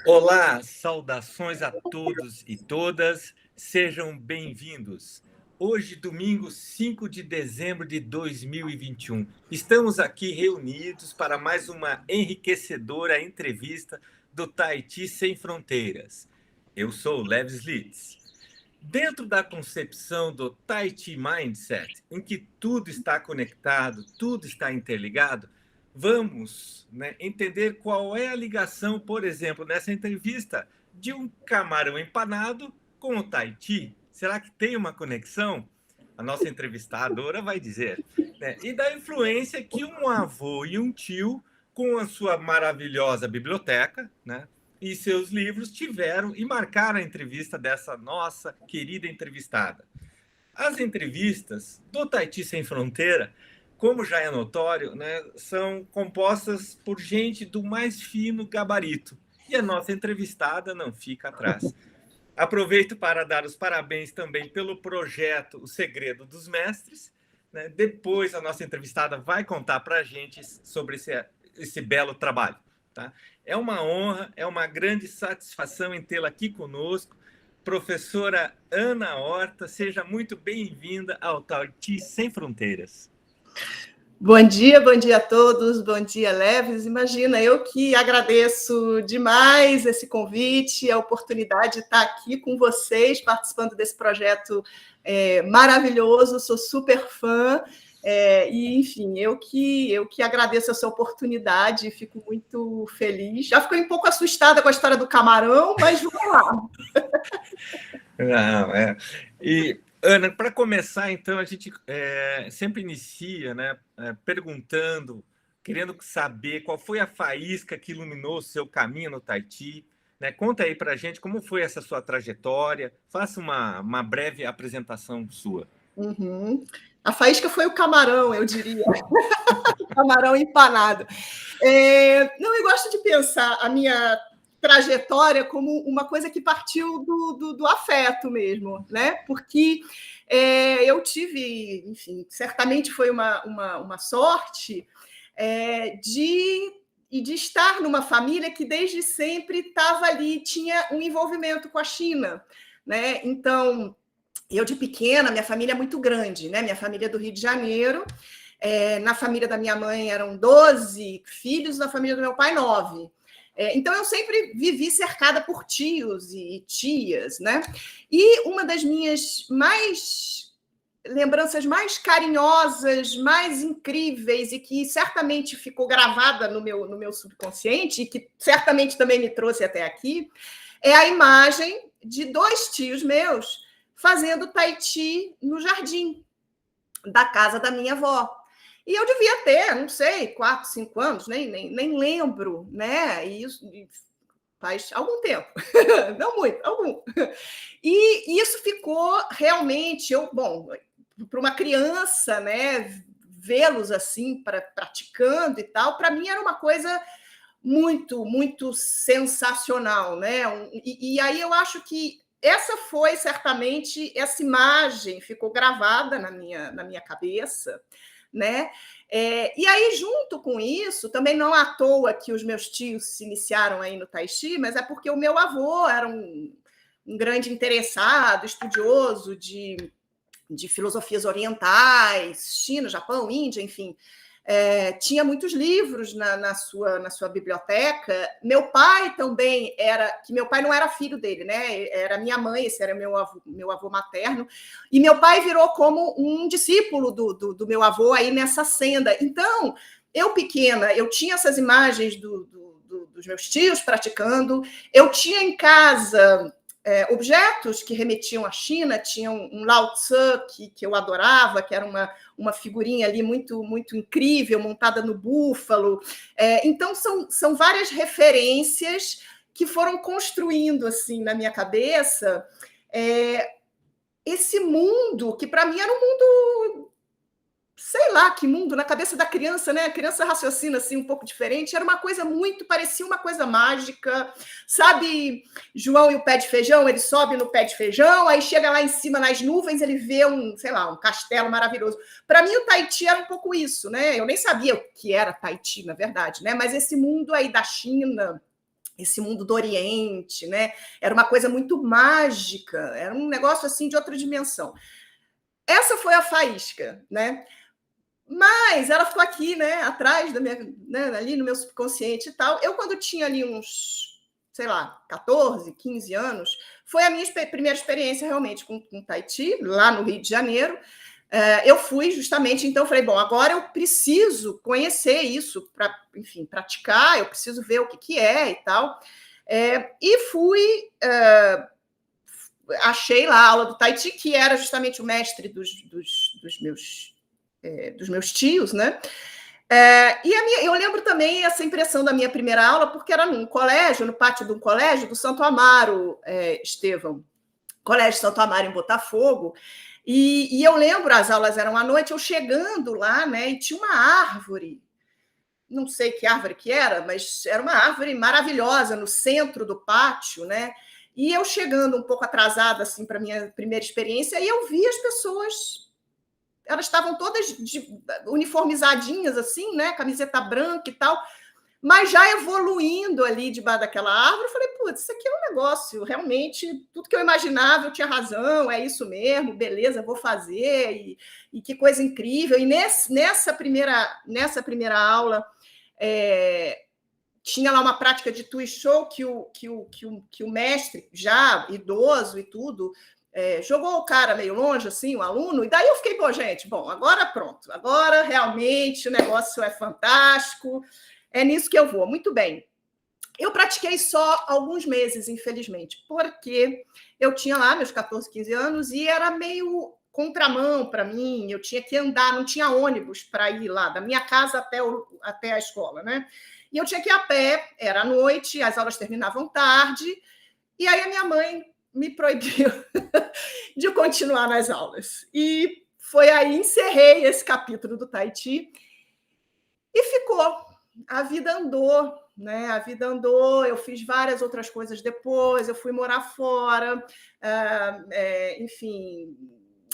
Olá, saudações a todos e todas, sejam bem-vindos. Hoje, domingo 5 de dezembro de 2021, estamos aqui reunidos para mais uma enriquecedora entrevista do Tahiti Sem Fronteiras. Eu sou o Levis Litz. Dentro da concepção do Tahiti Mindset, em que tudo está conectado, tudo está interligado, vamos, entender qual é a ligação, por exemplo, nessa entrevista, de um camarão empanado com o Tahiti. Será que tem uma conexão? A nossa entrevistadora vai dizer. Né? E da influência que um avô e um tio, com a sua maravilhosa biblioteca, né, e seus livros tiveram e marcaram a entrevista dessa nossa querida entrevistada. As entrevistas do Tahiti Sem Fronteira, como já é notório, né, são compostas por gente do mais fino gabarito. E a nossa entrevistada não fica atrás. Aproveito para dar os parabéns também pelo projeto O Segredo dos Mestres. Né? Depois a nossa entrevistada vai contar para a gente sobre esse belo trabalho. Tá? É uma honra, é uma grande satisfação em tê-la aqui conosco. Professora Ana Horta, seja muito bem-vinda ao Tahiti Sem Fronteiras. Bom dia a todos, bom dia, Leves. Imagina, eu que agradeço demais esse convite, a oportunidade de estar aqui com vocês, participando desse projeto maravilhoso, sou super fã, e, enfim, eu que agradeço essa oportunidade, fico muito feliz. Já fiquei um pouco assustada com a história do camarão, mas vamos lá. Não, E, Ana, para começar, então, a gente sempre inicia, né, perguntando, querendo saber qual foi a faísca que iluminou o seu caminho no Tahiti. Né? Conta aí para a gente como foi essa sua trajetória, faça uma breve apresentação sua. Uhum. A faísca foi o camarão, eu diria. Camarão empanado. Não, eu gosto de pensar a minha trajetória como uma coisa que partiu do afeto mesmo, né? Porque eu tive, enfim, certamente foi uma sorte de estar numa família que desde sempre estava ali, tinha um envolvimento com a China, né? Então, eu de pequena, minha família é muito grande, né? Minha família é do Rio de Janeiro. Na família da minha mãe eram 12 filhos, na família do meu pai, 9. Então, eu sempre vivi cercada por tios e tias, né? E uma das minhas lembranças mais carinhosas, mais incríveis e que certamente ficou gravada no meu subconsciente e que certamente também me trouxe até aqui, é a imagem de 2 tios meus fazendo Tahiti no jardim da casa da minha avó. E eu devia ter, não sei, 4, 5 anos, nem lembro, né? E isso faz algum tempo, não muito, algum. E isso ficou realmente, para uma criança, né, vê-los assim, praticando e tal, para mim era uma coisa muito, muito sensacional, né? E aí eu acho que essa foi certamente, essa imagem ficou gravada na minha cabeça, né? E aí, junto com isso, também não à toa que os meus tios se iniciaram aí no Tahiti, mas é porque o meu avô era um grande interessado, estudioso de filosofias orientais, China, Japão, Índia, enfim. Tinha muitos livros na sua biblioteca. Meu pai também que meu pai não era filho dele, né? Era minha mãe, esse era meu avô materno, e meu pai virou como um discípulo do meu avô aí nessa senda. Então, eu pequena, eu tinha essas imagens dos meus tios praticando, eu tinha em casa objetos que remetiam à China, tinha um Lao Tzu que eu adorava, que era uma figurinha ali muito, muito incrível, montada no búfalo. Então, são várias referências que foram construindo assim na minha cabeça esse mundo que, para mim, era um mundo, sei lá que mundo, na cabeça da criança, né? A criança raciocina assim um pouco diferente, era uma coisa muito, parecia uma coisa mágica, sabe? João e o pé de feijão, ele sobe no pé de feijão, aí chega lá em cima nas nuvens, ele vê um castelo maravilhoso. Para mim o Tahiti era um pouco isso, né? Eu nem sabia o que era Tahiti, na verdade, né? Mas esse mundo aí da China, esse mundo do Oriente, né? Era uma coisa muito mágica, era um negócio assim de outra dimensão. Essa foi a faísca, né? Mas ela ficou aqui, né, atrás da minha, né, ali no meu subconsciente e tal. Eu, quando tinha ali uns, sei lá, 14, 15 anos, foi a minha primeira experiência realmente com Tahiti, lá no Rio de Janeiro. Eu fui justamente, então, falei, bom, agora eu preciso conhecer isso para, enfim, praticar, eu preciso ver o que é e tal. E fui, achei lá a aula do Tahiti, que era justamente o mestre dos meus tios, né? Eu lembro também essa impressão da minha primeira aula, porque era num colégio, no pátio de um colégio do Santo Amaro, Estevão, Colégio Santo Amaro, em Botafogo. E eu lembro, as aulas eram à noite, eu chegando lá, né? E tinha uma árvore, não sei que árvore que era, mas era uma árvore maravilhosa no centro do pátio, né? E eu chegando um pouco atrasada assim para minha primeira experiência, e eu vi as pessoas, elas estavam todas uniformizadinhas assim, né? Camiseta branca e tal, mas já evoluindo ali debaixo daquela árvore. Eu falei, putz, isso aqui é um negócio, realmente, tudo que eu imaginava, eu tinha razão, é isso mesmo, beleza, vou fazer, e que coisa incrível. E nessa primeira aula, tinha lá uma prática de Tui Show que o mestre, já idoso e tudo, jogou o cara meio longe, assim, o aluno, e daí eu fiquei, gente, agora pronto, agora realmente o negócio é fantástico, é nisso que eu vou. Muito bem. Eu pratiquei só alguns meses, infelizmente, porque eu tinha lá meus 14, 15 anos e era meio contramão para mim, eu tinha que andar, não tinha ônibus para ir lá, da minha casa até a escola, né? E eu tinha que ir a pé, era à noite, as aulas terminavam tarde, e aí a minha mãe me proibiu de continuar nas aulas. E foi aí, encerrei esse capítulo do Tahiti e ficou. A vida andou, né? A vida andou, eu fiz várias outras coisas depois, eu fui morar fora, enfim.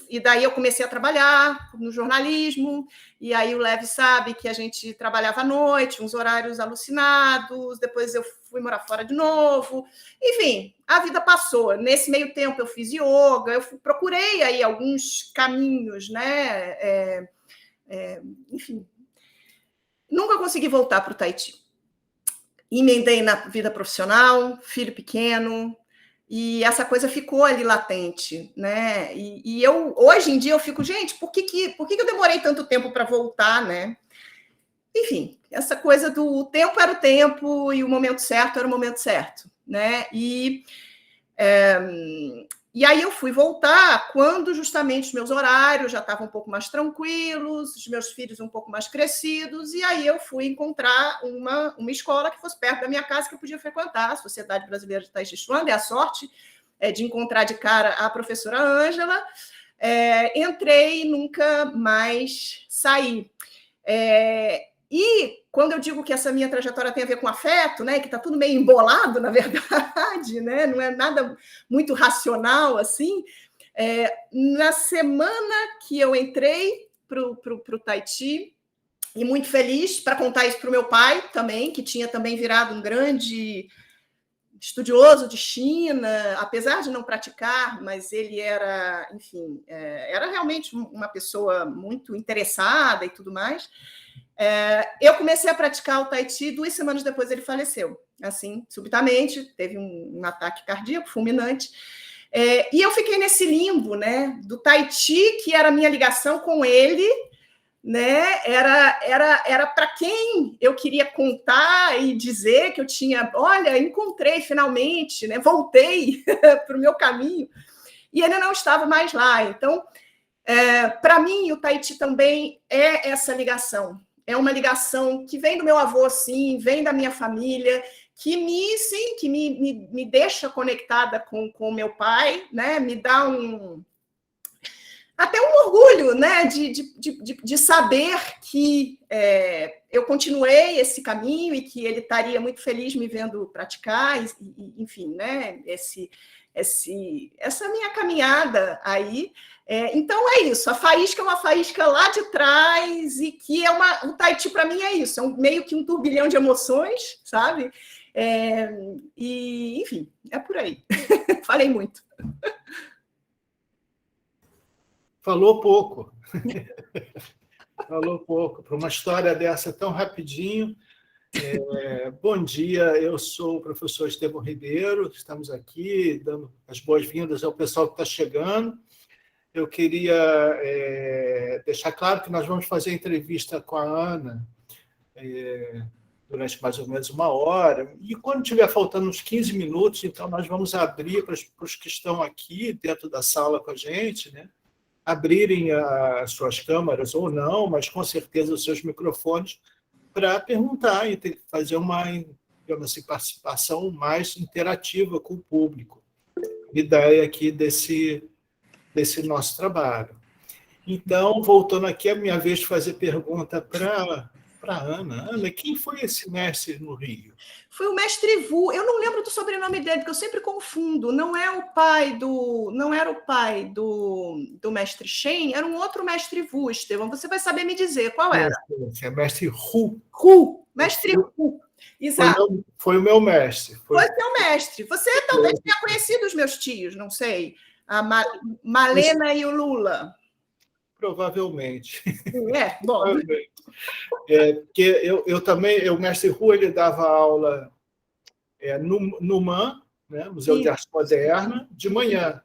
E daí eu comecei a trabalhar no jornalismo, e aí o Levi sabe que a gente trabalhava à noite, uns horários alucinados, depois eu fui morar fora de novo. Enfim, a vida passou. Nesse meio tempo eu fiz yoga, eu procurei aí alguns caminhos, né? Enfim, nunca consegui voltar para o Tahiti. Emendei na vida profissional, filho pequeno, e essa coisa ficou ali latente, né? E eu, hoje em dia, eu fico, gente, por que eu demorei tanto tempo para voltar, né? Enfim, essa coisa do tempo era o tempo e o momento certo era o momento certo, né? E aí eu fui voltar quando justamente os meus horários já estavam um pouco mais tranquilos, os meus filhos um pouco mais crescidos, e aí eu fui encontrar uma escola que fosse perto da minha casa que eu podia frequentar, a Sociedade Brasileira de Tai Chi Chuan. Dei a sorte de encontrar de cara a professora Ângela, entrei e nunca mais saí. E quando eu digo que essa minha trajetória tem a ver com afeto, né, que está tudo meio embolado, na verdade, né, não é nada muito racional assim, na semana que eu entrei para o Tahiti, e muito feliz para contar isso para o meu pai também, que tinha também virado um grande estudioso de China, apesar de não praticar, mas ele era, enfim, era realmente uma pessoa muito interessada e tudo mais. Eu comecei a praticar o Tahiti 2 semanas depois ele faleceu, assim, subitamente, teve um ataque cardíaco fulminante, e eu fiquei nesse limbo, né, do Tahiti, que era a minha ligação com ele, né, era para quem eu queria contar e dizer que eu tinha, olha, encontrei finalmente, né, voltei para o meu caminho, e ele não estava mais lá. Então, para mim, o Tahiti também é essa ligação. É uma ligação que vem do meu avô, sim, vem da minha família, que me deixa conectada com o meu pai, né? Me dá até um orgulho, né? De saber que eu continuei esse caminho e que ele estaria muito feliz me vendo praticar, enfim, né? Essa minha caminhada aí. Então é isso, a faísca é uma faísca lá de trás, e que o Tahiti para mim é isso, meio que um turbilhão de emoções, sabe? E, enfim, é por aí. Falei muito. Falou pouco. Falou pouco. Para uma história dessa tão rapidinho. Bom dia, eu sou o professor Estevão Ribeiro, estamos aqui dando as boas-vindas ao pessoal que está chegando. Eu queria deixar claro que nós vamos fazer a entrevista com a Ana durante mais ou menos 1 hora, e quando tiver faltando uns 15 minutos, então nós vamos abrir para os que estão aqui dentro da sala com a gente, né, abrirem as suas câmeras ou não, mas com certeza os seus microfones, para perguntar e fazer uma, digamos assim, participação mais interativa com o público. Ideia aqui desse nosso trabalho. Então, voltando aqui, é a minha vez de fazer pergunta para a Ana. Ana, quem foi esse mestre no Rio? Foi o mestre Vu. Eu não lembro do sobrenome dele, porque eu sempre confundo. Não era o pai do mestre Shen, era um outro mestre Vu, Estevão. Você vai saber me dizer qual era. É mestre Hu. Mestre Hu. Exato. Foi o meu mestre. Foi seu mestre. Você talvez tenha conhecido os meus tios, não sei. A Malena e o Lula. Provavelmente. Bom. Porque eu também, o mestre Hu, ele dava aula no MAN, né, Museu de Arte Moderna, de manhã.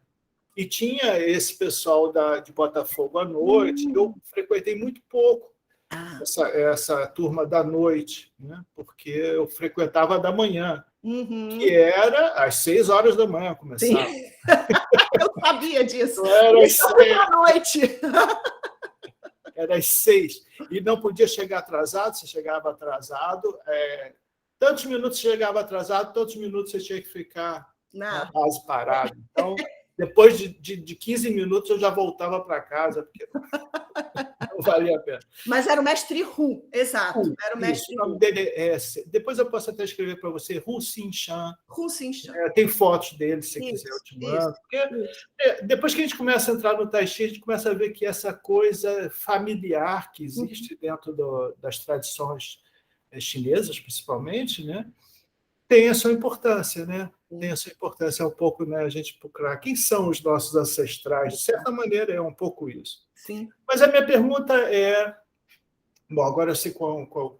E tinha esse pessoal de Botafogo à noite. Eu frequentei muito pouco essa turma da noite, né, porque eu frequentava da manhã, que era às 6 horas da manhã, começava. Sim. Eu sabia disso. Era às 6 da noite. Era às 6. E não podia chegar atrasado, você chegava atrasado. Tantos minutos você chegava atrasado, tantos minutos você tinha que ficar na base parado. Então, depois de 15 minutos, eu já voltava para casa, porque não valia a pena. Mas era o mestre Hu, exato. Era o mestre Hu. O nome dele depois eu posso até escrever para você, Hu Xin-Shan. Tem fotos dele, se quiser, eu te mando. Depois que a gente começa a entrar no Tai Chi, a gente começa a ver que essa coisa familiar que existe dentro das tradições chinesas, principalmente, né, tem a sua importância, né? Tem a sua importância um pouco, né, a gente procurar quem são os nossos ancestrais. De certa maneira, é um pouco isso. Sim. Mas a minha pergunta é... Bom, agora eu sei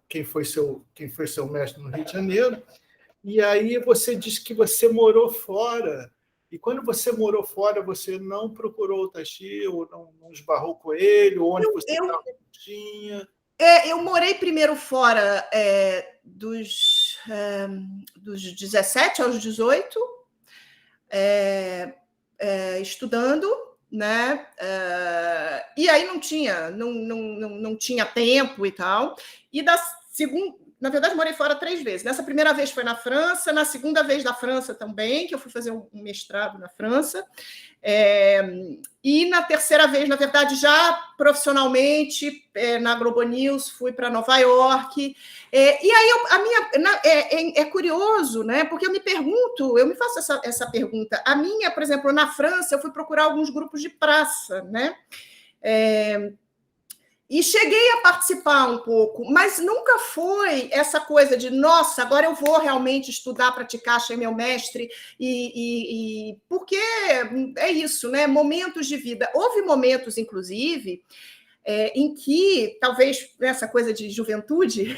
quem foi seu mestre no Rio de Janeiro. E aí você disse que você morou fora. E quando você morou fora, você não procurou o Tai Chi, ou não esbarrou com ele, ou onde você não tinha... Eu morei primeiro fora dos 17 aos 18, estudando, né? E aí não tinha tempo e tal. E na verdade, morei fora 3 vezes. Nessa primeira vez foi na França, na segunda vez na França também, que eu fui fazer um mestrado na França. E na terceira vez, na verdade, já profissionalmente, na Globo News, fui para Nova York. E aí, é curioso, né? Porque eu me faço essa pergunta. A minha, por exemplo, na França, eu fui procurar alguns grupos de praça, né? E cheguei a participar um pouco, mas nunca foi essa coisa de, nossa, agora eu vou realmente estudar, praticar, achei meu mestre, porque é isso, né? Momentos de vida. Houve momentos, inclusive, em que, talvez nessa coisa de juventude,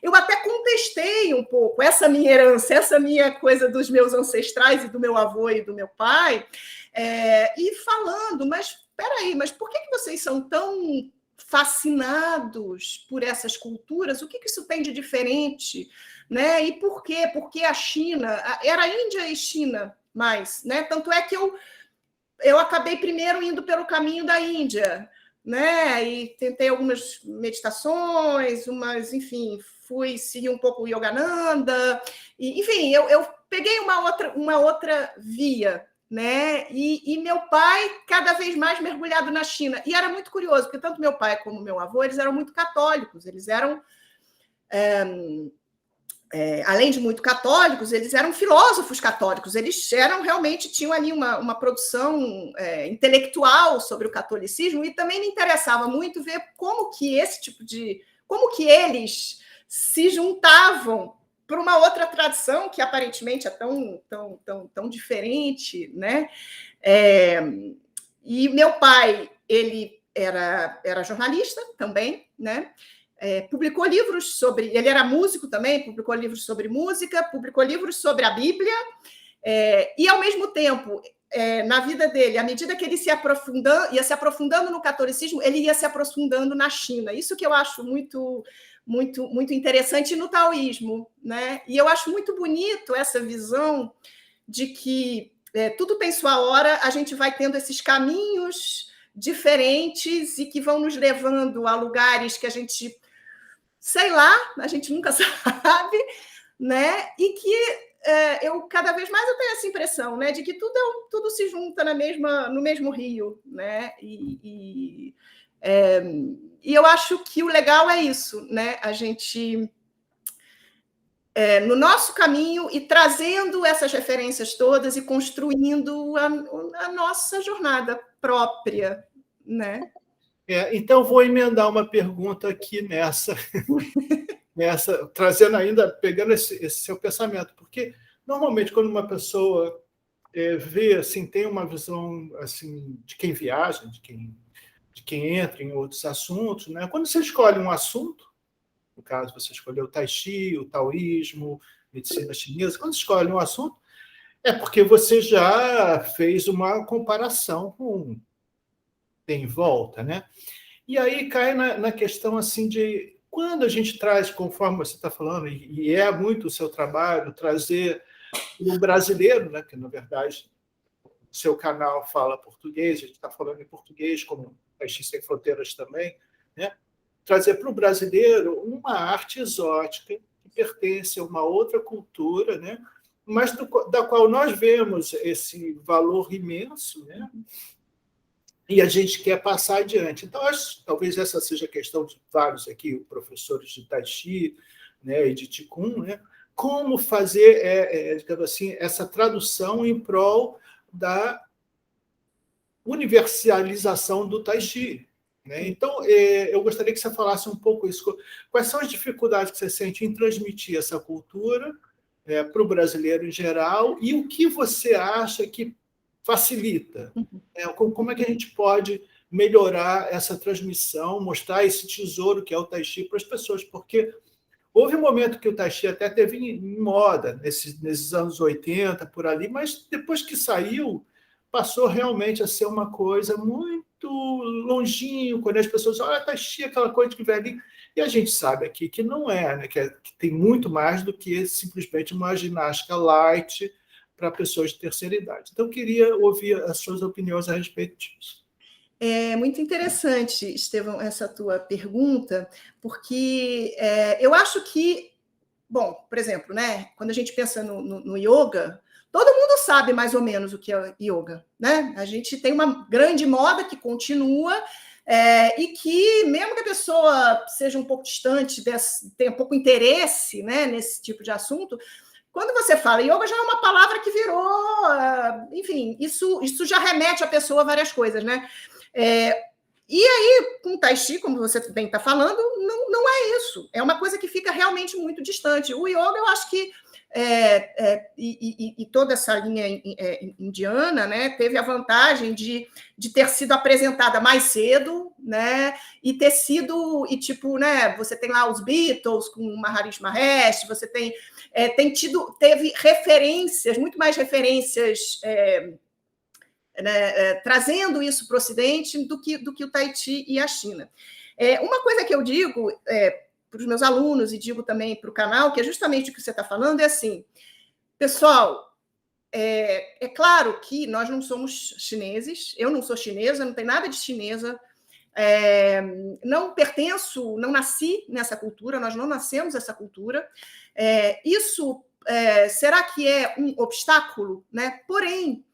eu até contestei um pouco essa minha herança, essa minha coisa dos meus ancestrais e do meu avô e do meu pai, e falando, mas peraí, mas por que vocês são tão fascinados por essas culturas? O que isso tem de diferente, né? E por quê? Porque a China era Índia e China mais, né? Tanto é que eu acabei primeiro indo pelo caminho da Índia, né? E tentei algumas meditações, enfim, fui seguir um pouco o Yogananda, e, enfim, eu peguei uma outra via, né? E meu pai cada vez mais mergulhado na China. E era muito curioso, porque tanto meu pai como meu avô, eles eram muito católicos, eles eram, além de muito católicos, eles eram filósofos católicos, eles realmente tinham ali uma produção intelectual sobre o catolicismo, e também me interessava muito ver como que eles se juntavam por uma outra tradição que aparentemente é tão diferente, né? E meu pai, ele era jornalista também, né? Publicou livros sobre... Ele era músico também, publicou livros sobre música, publicou livros sobre a Bíblia, e, ao mesmo tempo, na vida dele, à medida que ele ia se aprofundando no catolicismo, ele ia se aprofundando na China. Isso que eu acho muito, muito, muito interessante no taoísmo, né? E eu acho muito bonito essa visão de que tudo tem sua hora, a gente vai tendo esses caminhos diferentes e que vão nos levando a lugares que a gente, sei lá, a gente nunca sabe, né? E que eu cada vez mais eu tenho essa impressão, né, de que tudo se junta no mesmo rio, né? E eu acho que o legal é isso, né? A gente no nosso caminho e trazendo essas referências todas e construindo a nossa jornada própria, né? Então, vou emendar uma pergunta aqui nessa, trazendo ainda, pegando esse seu pensamento, porque normalmente quando uma pessoa vê, assim, tem uma visão assim de quem viaja, de quem entra em outros assuntos, né? Quando você escolhe um assunto, no caso você escolheu o Tai Chi, o taoísmo, medicina chinesa, quando escolhe um assunto, é porque você já fez uma comparação com tem em volta, né? E aí cai na questão assim de quando a gente traz, conforme você está falando, e é muito o seu trabalho, trazer o brasileiro, né, que na verdade o seu canal fala português, a gente está falando em português, como a X Sem Fronteiras também, né? Trazer para o brasileiro uma arte exótica que pertence a uma outra cultura, né? Mas da qual nós vemos esse valor imenso, né? E a gente quer passar adiante. Então, talvez essa seja a questão de vários aqui, professores de Tai Chi, né, e de Qigong, né? Como fazer, digamos assim, essa tradução em prol da universalização do Tai Chi, né? Então, eu gostaria que você falasse um pouco isso. Quais são as dificuldades que você sente em transmitir essa cultura para o brasileiro em geral e o que você acha que facilita? Como é que a gente pode melhorar essa transmissão, mostrar esse tesouro que é o Tai Chi para as pessoas? Porque houve um momento que o Tai Chi até teve em moda, nesses anos 80, por ali, mas depois que saiu, passou realmente a ser uma coisa muito longinho, quando as pessoas olham, Tai Chi, aquela coisa que vem ali. E a gente sabe aqui que não é, né? Que tem muito mais do que simplesmente uma ginástica light para pessoas de terceira idade. Então, eu queria ouvir as suas opiniões a respeito disso. É muito interessante, Estevão, essa tua pergunta, porque eu acho que, bom, por exemplo, né, quando a gente pensa no yoga, todo mundo sabe mais ou menos o que é yoga, né? A gente tem uma grande moda que continua e que, mesmo que a pessoa seja um pouco distante, tenha pouco interesse, né, nesse tipo de assunto, quando você fala yoga, já é uma palavra que virou... enfim, isso já remete à pessoa a várias coisas, né? E aí, com o Tai Chi, como você bem está falando, não é isso. É uma coisa que fica realmente muito distante. O yoga, eu acho que... e toda essa linha indiana, né, teve a vantagem de ter sido apresentada mais cedo, né, e ter sido, e tipo, né, você tem lá os Beatles com o Maharishi Mahesh, você teve referências, muito mais referências trazendo isso para o Ocidente do que o Tai Chi e a China. Uma coisa que eu digo para os meus alunos e digo também para o canal, que é justamente o que você está falando, é assim, pessoal, é claro que nós não somos chineses, eu não sou chinesa, não tenho nada de chinesa, não pertenço, não nasci nessa cultura, nós não nascemos nessa cultura, isso será que é um obstáculo? Né? Porém,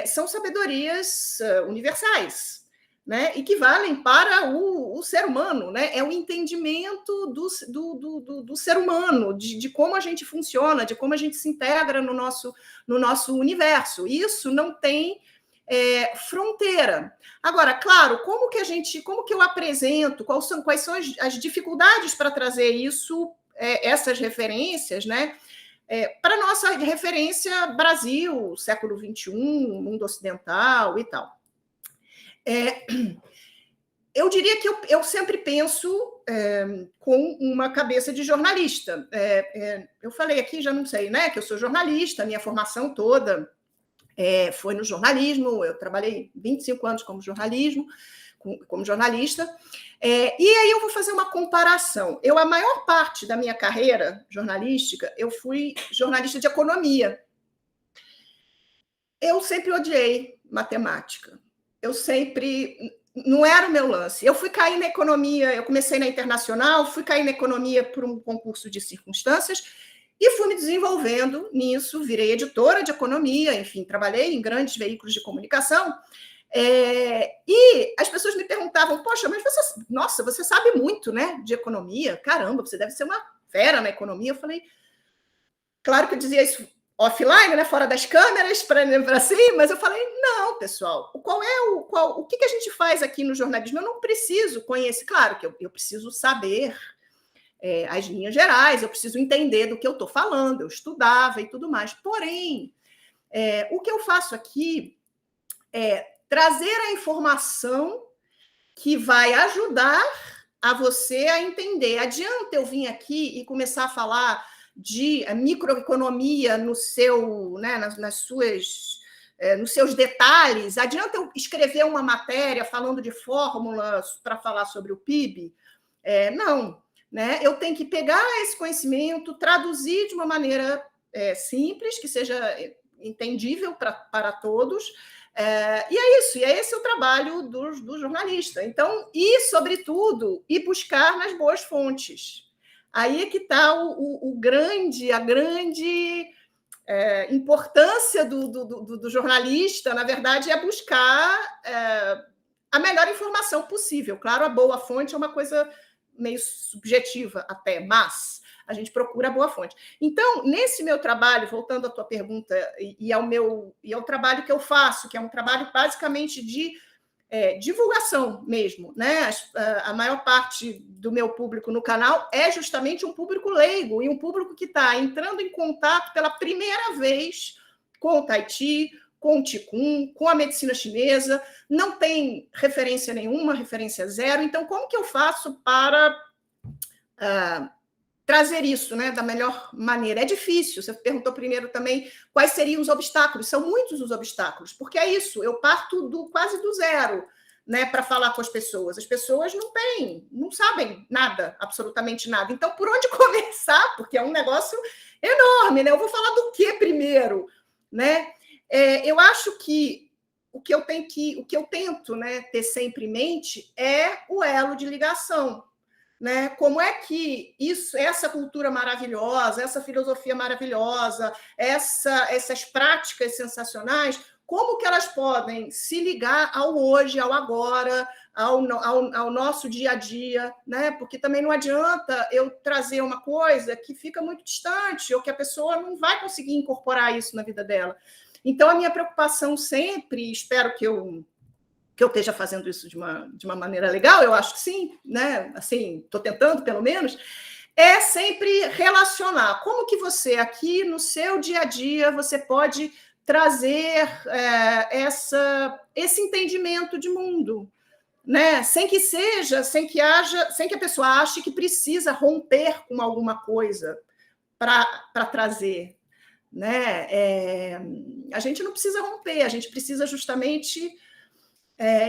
são sabedorias universais, né? E que valem para o ser humano, né? É o entendimento do ser humano, de como a gente funciona, de como a gente se integra no nosso universo. Isso não tem fronteira. Agora, claro, como que eu apresento, quais são as dificuldades para trazer isso essas referências, né, para a nossa referência Brasil, século XXI, mundo ocidental e tal. Eu diria que eu sempre penso com uma cabeça de jornalista. Eu falei aqui, já não sei, né, que eu sou jornalista, minha formação toda foi no jornalismo, eu trabalhei 25 anos como jornalista, e aí eu vou fazer uma comparação. A maior parte da minha carreira jornalística, eu fui jornalista de economia. Eu sempre odiei matemática. Não era o meu lance. Eu fui cair na economia, eu comecei na internacional, fui cair na economia por um concurso de circunstâncias e fui me desenvolvendo nisso, virei editora de economia, enfim, trabalhei em grandes veículos de comunicação. E as pessoas me perguntavam, poxa, mas você sabe muito, né, de economia? Caramba, você deve ser uma fera na economia. Eu falei, claro que eu dizia isso offline, né, fora das câmeras, para assim, mas eu falei, não, pessoal, o que a gente faz aqui no jornalismo? Eu não preciso conhecer, claro que eu preciso saber as linhas gerais, eu preciso entender do que eu estou falando, eu estudava e tudo mais, porém, o que eu faço aqui é trazer a informação que vai ajudar a você a entender. Adianta eu vir aqui e começar a falar de microeconomia nos seus detalhes? Adianta eu escrever uma matéria falando de fórmulas para falar sobre o PIB? Não, né? Eu tenho que pegar esse conhecimento, traduzir de uma maneira simples, que seja entendível para todos, e é isso, e é esse o trabalho do jornalista. Então, sobretudo, buscar nas boas fontes. Aí é que está a grande importância do jornalista, na verdade, é buscar a melhor informação possível. Claro, a boa fonte é uma coisa meio subjetiva até, mas a gente procura a boa fonte. Então, nesse meu trabalho, voltando à tua pergunta, e ao trabalho que eu faço, que é um trabalho basicamente de divulgação mesmo, né? A maior parte do meu público no canal é justamente um público leigo e um público que está entrando em contato pela primeira vez com o Tai Chi, com o Qigong, com a medicina chinesa, não tem referência nenhuma, referência zero. Então, como que eu faço para trazer isso, né, da melhor maneira? É difícil. Você perguntou primeiro também quais seriam os obstáculos. São muitos os obstáculos, porque é isso, eu parto quase do zero, né, para falar com as pessoas. As pessoas não sabem nada, absolutamente nada. Então, por onde começar? Porque é um negócio enorme, né? Eu vou falar do que primeiro, né? Eu acho que o que eu tento, né, ter sempre em mente é o elo de ligação. Né? Como é que essa cultura maravilhosa, essa filosofia maravilhosa, essas práticas sensacionais, como que elas podem se ligar ao hoje, ao agora, ao nosso dia a dia, né? Porque também não adianta eu trazer uma coisa que fica muito distante ou que a pessoa não vai conseguir incorporar isso na vida dela. Então, a minha preocupação sempre, espero que eu esteja fazendo isso de uma maneira legal, eu acho que sim, né? Assim, estou tentando, pelo menos, é sempre relacionar. Como que você, aqui no seu dia a dia, você pode trazer esse entendimento de mundo, né? Sem que a pessoa ache que precisa romper com alguma coisa para trazer, né? A gente não precisa romper, a gente precisa justamente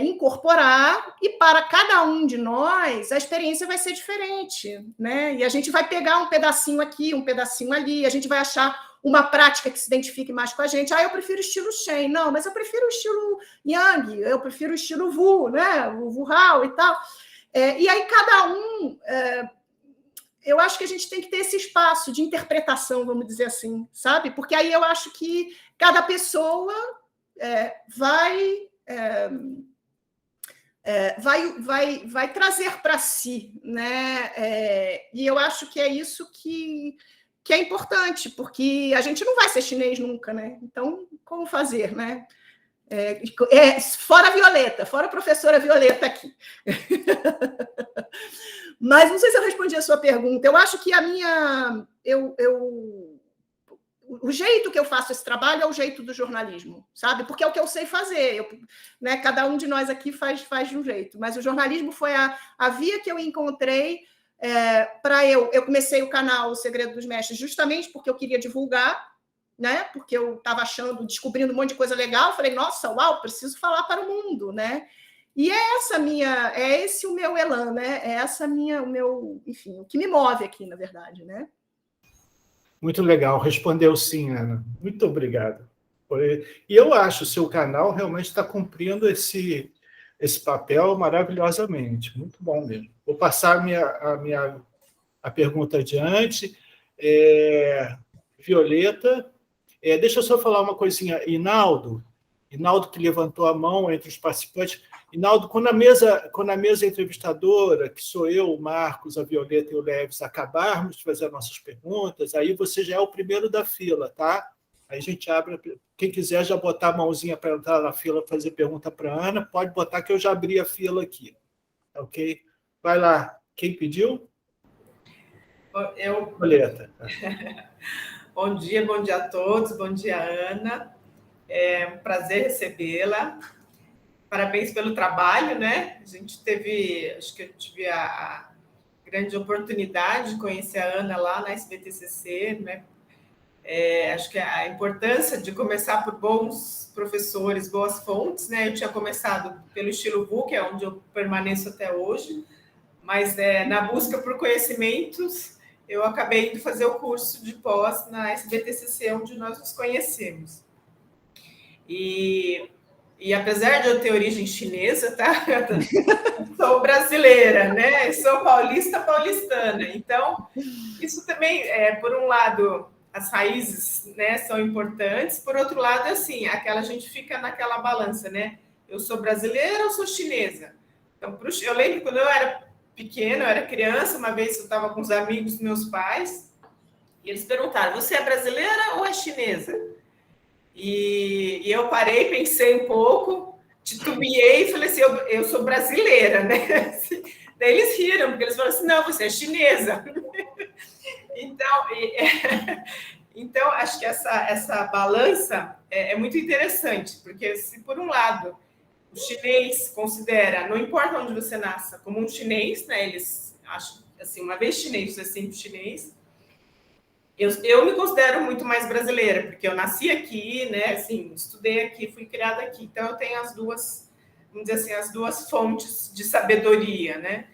incorporar, e para cada um de nós a experiência vai ser diferente, né? E a gente vai pegar um pedacinho aqui, um pedacinho ali, a gente vai achar uma prática que se identifique mais com a gente. Eu prefiro o estilo Shen, não, mas eu prefiro o estilo Yang, eu prefiro o estilo Wu, né? O Wu Hao e tal. E aí cada um, eu acho que a gente tem que ter esse espaço de interpretação, vamos dizer assim, sabe? Porque aí eu acho que cada pessoa vai trazer para si, né? E eu acho que é isso que é importante, porque a gente não vai ser chinês nunca, né? Então, como fazer, né? Fora a Violeta, fora a professora Violeta aqui. Mas não sei se eu respondi a sua pergunta. Eu acho que a minha... O jeito que eu faço esse trabalho é o jeito do jornalismo, sabe? Porque é o que eu sei fazer. Né, cada um de nós aqui faz de um jeito. Mas o jornalismo foi a via que eu encontrei para eu comecei o canal O Segredo dos Mestres justamente porque eu queria divulgar, né? Porque eu estava descobrindo um monte de coisa legal. Falei, nossa, uau, preciso falar para o mundo, né? E é esse o meu elan, né? Enfim, o que me move aqui, na verdade, né? Muito legal, respondeu sim, Ana. Muito obrigado. E eu acho que o seu canal realmente está cumprindo esse papel maravilhosamente. Muito bom mesmo. Vou passar a pergunta adiante. Violeta, deixa eu só falar uma coisinha. Inaldo que levantou a mão entre os participantes. Inaldo, quando a mesa entrevistadora, que sou eu, o Marcos, a Violeta e o Leves, acabarmos de fazer as nossas perguntas, aí você já é o primeiro da fila, tá? Aí a gente abre, quem quiser já botar a mãozinha para entrar na fila, fazer pergunta para a Ana, pode botar que eu já abri a fila aqui, ok? Vai lá, quem pediu? Violeta. Bom dia a todos, bom dia, Ana. É um prazer recebê-la. Parabéns pelo trabalho, né? Acho que eu tive a grande oportunidade de conhecer a Ana lá na SBTCC, né? Acho que a importância de começar por bons professores, boas fontes, né? Eu tinha começado pelo estilo VU, que é onde eu permaneço até hoje, mas na busca por conhecimentos, eu acabei indo fazer o curso de pós na SBTCC, onde nós nos conhecemos. E apesar de eu ter origem chinesa, tá? Sou brasileira, né? Sou paulistana. Então, isso também, por um lado, as raízes, né, são importantes. Por outro lado, assim, a gente fica naquela balança, né? Eu sou brasileira ou sou chinesa? Então, eu lembro quando eu era pequena, eu era criança, uma vez eu estava com os amigos dos meus pais, e eles perguntaram, você é brasileira ou é chinesa? E eu parei, pensei um pouco, titubeei e falei assim, eu sou brasileira, né? Daí eles riram, porque eles falaram assim, não, você é chinesa. Então, acho que essa balança é muito interessante, porque se por um lado o chinês considera, não importa onde você nasça, como um chinês, né? Eles acham assim, uma vez chinês, você é sempre chinês. Eu me considero muito mais brasileira, porque eu nasci aqui, né? Assim, estudei aqui, fui criada aqui. Então, eu tenho as duas, vamos dizer assim, as duas fontes de sabedoria, né?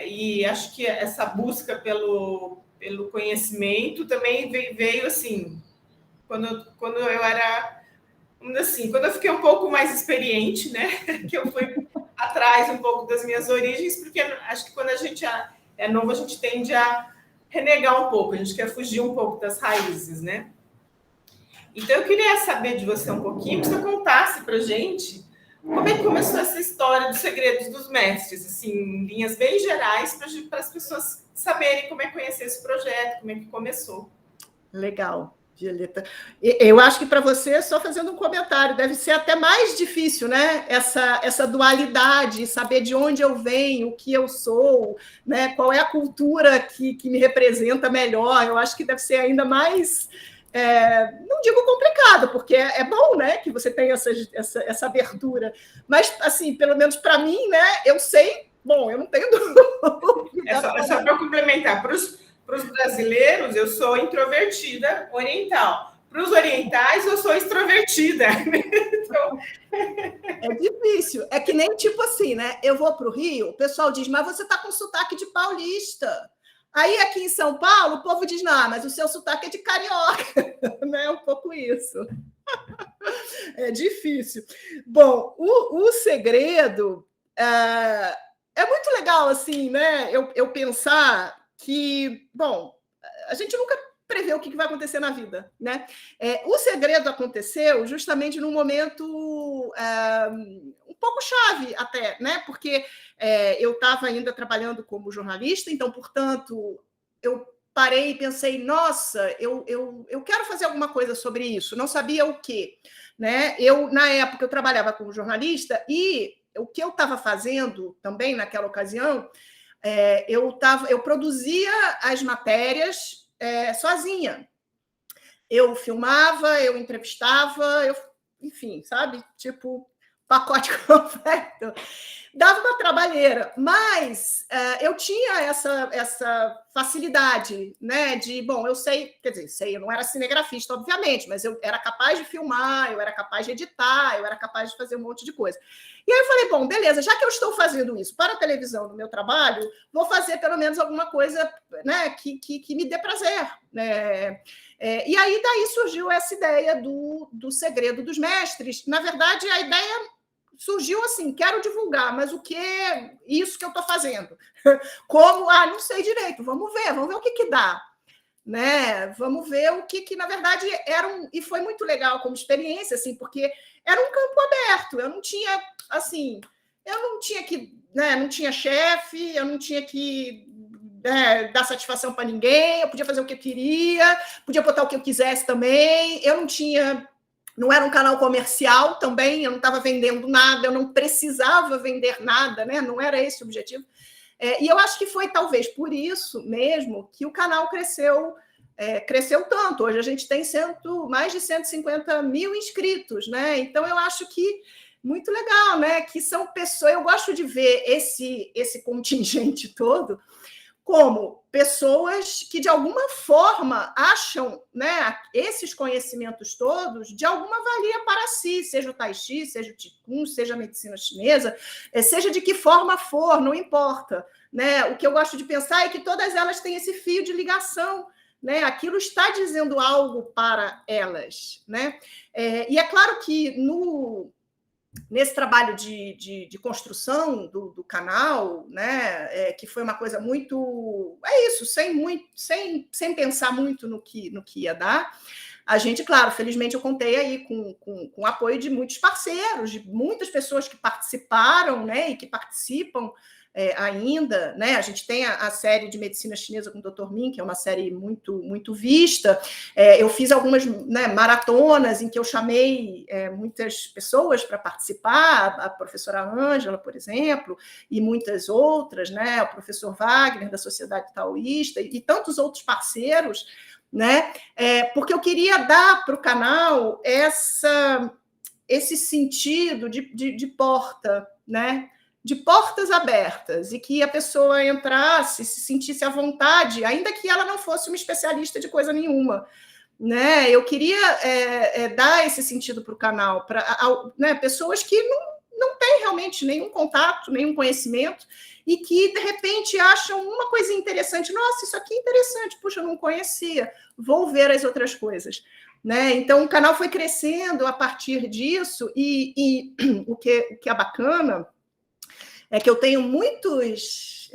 E acho que essa busca pelo conhecimento também veio assim, quando eu era, vamos dizer assim, quando eu fiquei um pouco mais experiente, né? Que eu fui atrás um pouco das minhas origens, porque acho que quando a gente é novo, a gente tende a renegar um pouco, a gente quer fugir um pouco das raízes, né? Então, eu queria saber de você um pouquinho, que você contasse para a gente como é que começou essa história dos Segredos dos Mestres, assim, em linhas bem gerais, para as pessoas saberem como é que conhecer esse projeto, como é que começou. Legal, Violeta. Eu acho que para você, só fazendo um comentário, deve ser até mais difícil, né? Essa dualidade, saber de onde eu venho, o que eu sou, né? Qual é a cultura que me representa melhor. Eu acho que deve ser ainda mais, não digo complicado, porque é bom, né? Que você tenha essa abertura. Mas, assim, pelo menos para mim, né? Eu sei, bom, eu não tenho dúvida. É só para complementar, para os brasileiros, eu sou introvertida oriental. Para os orientais, eu sou extrovertida. Então... É difícil. É que nem tipo assim, né? Eu vou para o Rio, o pessoal diz, mas você está com sotaque de paulista. Aí aqui em São Paulo, o povo diz, não, mas o seu sotaque é de carioca. Né? É um pouco isso. É difícil. Bom, o segredo é muito legal, assim, né? Eu pensar que, bom, a gente nunca prevê o que vai acontecer na vida, né? O segredo aconteceu justamente num momento um pouco chave até, né? Porque eu estava ainda trabalhando como jornalista, então, portanto, eu parei e pensei, nossa, eu quero fazer alguma coisa sobre isso, não sabia o quê, né? Na época, eu trabalhava como jornalista e o que eu estava fazendo também naquela ocasião, eu produzia as matérias sozinha. Eu filmava, eu entrevistava, enfim, sabe? Tipo, pacote completo. Dava uma trabalheira, mas eu tinha essa facilidade, né? Bom, eu sei, quer dizer, eu não era cinegrafista, obviamente, mas eu era capaz de filmar, eu era capaz de editar, eu era capaz de fazer um monte de coisa. E aí eu falei, bom, beleza, já que eu estou fazendo isso para a televisão no meu trabalho, vou fazer pelo menos alguma coisa, né, que me dê prazer, né? E aí daí surgiu essa ideia do Segredo dos Mestres. Na verdade, a ideia surgiu assim, quero divulgar, mas o que é isso que eu estou fazendo? Como? Não sei direito, vamos ver o que dá. Né? Vamos ver o que na verdade, e foi muito legal como experiência, assim, porque era um campo aberto, eu não tinha, assim, né, não tinha chefe, eu não tinha que dar satisfação para ninguém, eu podia fazer o que eu queria, podia botar o que eu quisesse também, não era um canal comercial também, eu não estava vendendo nada, eu não precisava vender nada, né? Não era esse o objetivo. E eu acho que foi talvez por isso mesmo que o canal cresceu tanto. Hoje a gente tem mais de 150 mil inscritos, né? Então eu acho que muito legal, né? Que são pessoas. Eu gosto de ver esse contingente todo como pessoas que, de alguma forma, acham, né, esses conhecimentos todos de alguma valia para si, seja o Tai Chi, seja o Qigong, seja a medicina chinesa, seja de que forma for, não importa. Né? O que eu gosto de pensar é que todas elas têm esse fio de ligação, né? Aquilo está dizendo algo para elas. Né? E é claro que nesse trabalho de construção do canal, né, que foi uma coisa muito... sem pensar muito no que ia dar, a gente, claro, felizmente eu contei aí com o apoio de muitos parceiros, de muitas pessoas que participaram, né, e que participam ainda, né? A gente tem a série de medicina chinesa com o Dr. Min, que é uma série muito, muito vista. Eu fiz algumas, né, maratonas em que eu chamei muitas pessoas para participar, a professora Ângela, por exemplo, e muitas outras, né? O professor Wagner, da Sociedade Taoísta, e tantos outros parceiros, né? Porque eu queria dar para o canal esse sentido de porta, né? De portas abertas, e que a pessoa entrasse, se sentisse à vontade, ainda que ela não fosse uma especialista de coisa nenhuma. Né? Eu queria dar esse sentido para o canal, para, né, pessoas que não têm realmente nenhum contato, nenhum conhecimento, e que, de repente, acham uma coisa interessante. Nossa, isso aqui é interessante, puxa, eu não conhecia, vou ver as outras coisas. Né? Então, o canal foi crescendo a partir disso, e o que é bacana é que eu tenho muitos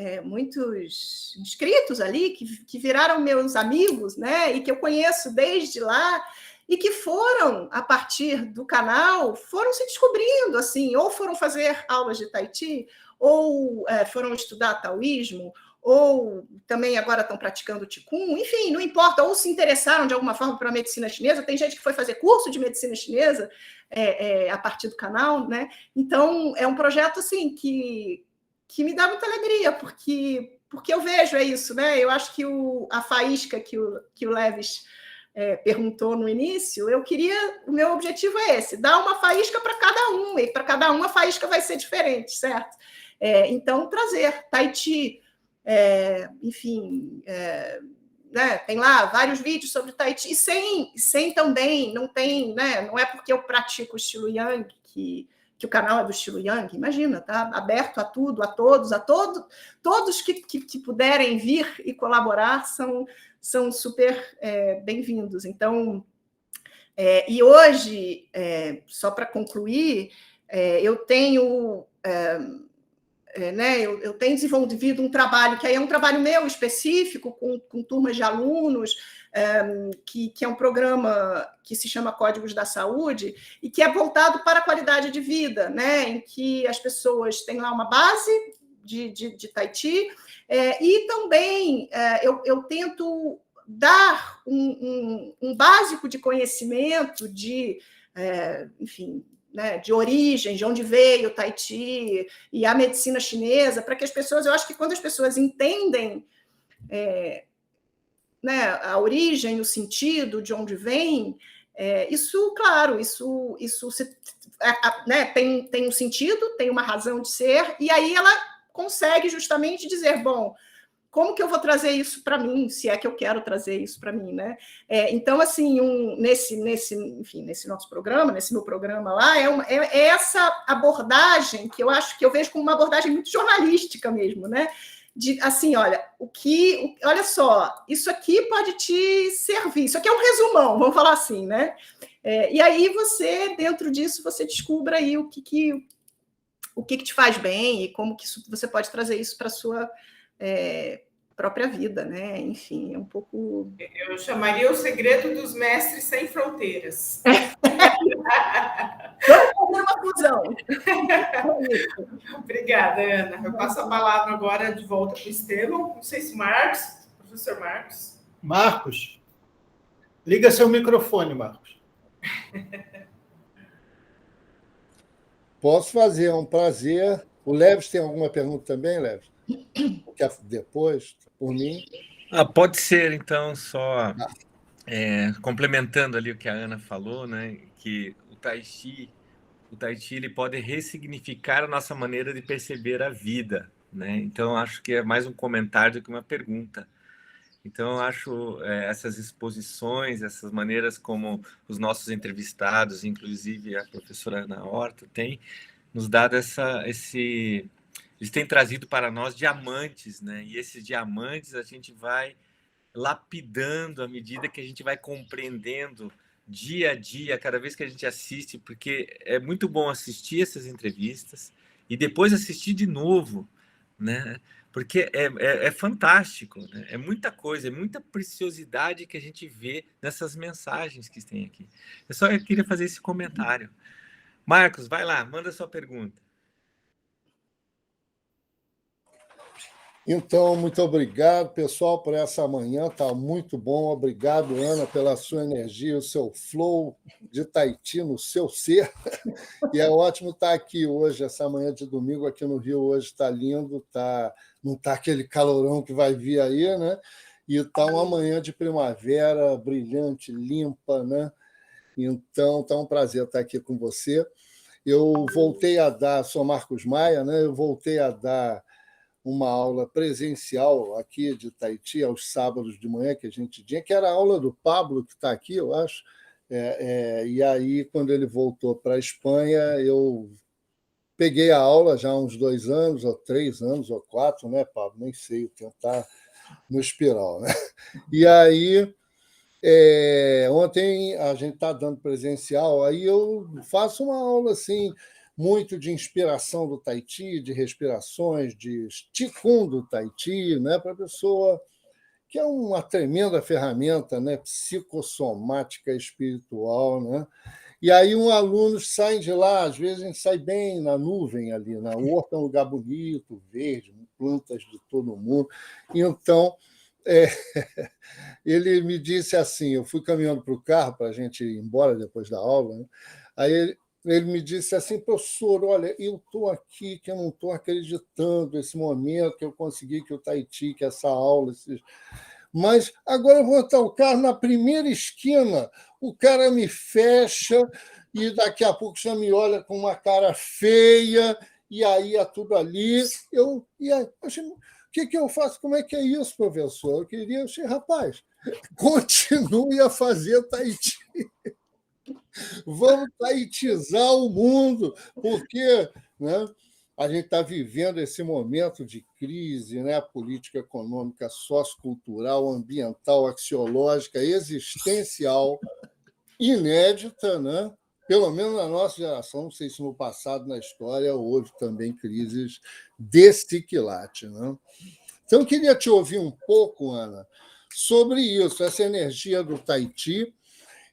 inscritos ali que viraram meus amigos, né? E que eu conheço desde lá, e que foram, a partir do canal, foram se descobrindo, assim, ou foram fazer aulas de Tai Chi, ou foram estudar taoísmo, ou também agora estão praticando Qigong, enfim, não importa, ou se interessaram de alguma forma para a medicina chinesa. Tem gente que foi fazer curso de medicina chinesa a partir do canal, né? Então, é um projeto assim que me dá muita alegria, porque eu vejo isso, né? Eu acho que a faísca que o Levis perguntou no início, o meu objetivo é esse, dar uma faísca para cada um, e para cada um a faísca vai ser diferente, certo? Então, trazer Tai Chi, enfim, né, tem lá vários vídeos sobre Tai Chi, sem também, não tem, né, não é porque eu pratico o estilo Yang que o canal é do estilo Yang, imagina, tá aberto a tudo, a todos que puderem vir e colaborar são super bem-vindos. Então, e hoje, só para concluir, eu tenho... né, eu tenho desenvolvido um trabalho que aí é um trabalho meu específico, com turmas de alunos, que é um programa que se chama Códigos da Saúde, e que é voltado para a qualidade de vida, né, em que as pessoas têm lá uma base de Tai Chi, e também eu tento dar um básico de conhecimento de enfim, né, de origem, de onde veio o Tahiti e a medicina chinesa, para que as pessoas, eu acho que quando as pessoas entendem né, a origem, o sentido, de onde vem, isso, claro, isso né, tem um sentido, tem uma razão de ser, e aí ela consegue justamente dizer, bom, como que eu vou trazer isso para mim, se é que eu quero trazer isso para mim, né? Então, assim, nesse nosso programa, nesse meu programa lá, é essa abordagem que eu acho que eu vejo como uma abordagem muito jornalística mesmo, né? De, assim, olha só, isso aqui pode te servir, isso aqui é um resumão, vamos falar assim, né? E aí você, dentro disso, você descubra aí o que te faz bem e como que você pode trazer isso para a sua própria vida, né? Enfim, é um pouco... Eu chamaria o segredo dos mestres sem fronteiras. Vamos fazer uma fusão. Obrigada, Ana. Eu passo a palavra agora de volta para o Estevão. Não sei se professor Marcos. Marcos, liga seu microfone, Marcos. Posso fazer, é um prazer. O Leves tem alguma pergunta também, Leves? Quer depois, por mim? Pode ser, então, só complementando ali o que a Ana falou, né, que o Tahiti ele pode ressignificar a nossa maneira de perceber a vida, né? Então, acho que é mais um comentário do que uma pergunta. Então, eu acho essas exposições, essas maneiras como os nossos entrevistados, inclusive a professora Ana Horta, têm nos dado eles têm trazido para nós diamantes, né? E esses diamantes a gente vai lapidando à medida que a gente vai compreendendo dia a dia, cada vez que a gente assiste, porque é muito bom assistir essas entrevistas e depois assistir de novo, né? Porque é fantástico, né? É muita coisa, é muita preciosidade que a gente vê nessas mensagens que tem aqui. Eu queria fazer esse comentário. Marcos, vai lá, manda sua pergunta. Então, muito obrigado, pessoal, por essa manhã. Está muito bom. Obrigado, Ana, pela sua energia, o seu flow de Tahiti no seu ser. E é ótimo estar aqui hoje, essa manhã de domingo, aqui no Rio. Hoje está lindo, não está aquele calorão que vai vir aí, né? E está uma manhã de primavera brilhante, limpa, né? Então, está um prazer estar aqui com você. Eu voltei a dar, sou Marcos Maia, né? Eu voltei a dar uma aula presencial aqui de Tahiti, aos sábados de manhã, que a gente tinha, que era a aula do Pablo, que está aqui, eu acho. E aí, quando ele voltou para a Espanha, eu peguei a aula já há uns 2 anos, ou 3 anos, ou 4, né, Pablo? Nem sei, tentar no espiral, né? E aí, ontem a gente está dando presencial, aí eu faço uma aula assim, muito de inspiração do Tahiti, de respirações, de Qigong do Tahiti, né, para a pessoa, que é uma tremenda ferramenta, né, psicossomática espiritual, né? E aí um aluno sai de lá, às vezes a gente sai bem na nuvem ali, na horta é um lugar bonito, verde, plantas de todo mundo. Então, ele me disse assim, eu fui caminhando para o carro para a gente ir embora depois da aula, né? Aí ele me disse assim, professor, olha, eu estou aqui, que eu não estou acreditando esse momento que eu consegui, que o Tahiti, que essa aula... Mas agora eu vou botar o carro na primeira esquina, o cara me fecha e daqui a pouco já me olha com uma cara feia, e aí é tudo ali. O que eu faço? Como é que é isso, professor? Eu queria... rapaz, continue a fazer Tahiti. Vamos taitizar o mundo, porque, né, a gente está vivendo esse momento de crise, né, política, econômica, sociocultural, ambiental, axiológica, existencial, inédita, né? Pelo menos na nossa geração, não sei se no passado, na história, houve também crises desse quilate, né? Então, eu queria te ouvir um pouco, Ana, sobre isso, essa energia do Tahiti,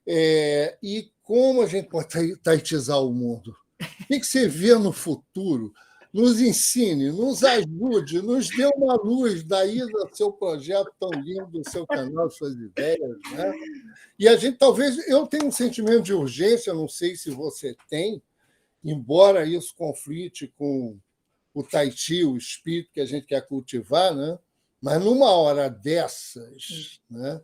e como a gente pode taitizar o mundo. O que você vê no futuro nos ensine, nos ajude, nos dê uma luz daí do seu projeto tão lindo, do seu canal, suas ideias, né? E a gente, talvez, eu tenho um sentimento de urgência, não sei se você tem, embora isso conflite com o Tahiti, o espírito que a gente quer cultivar, né? Mas numa hora dessas, né?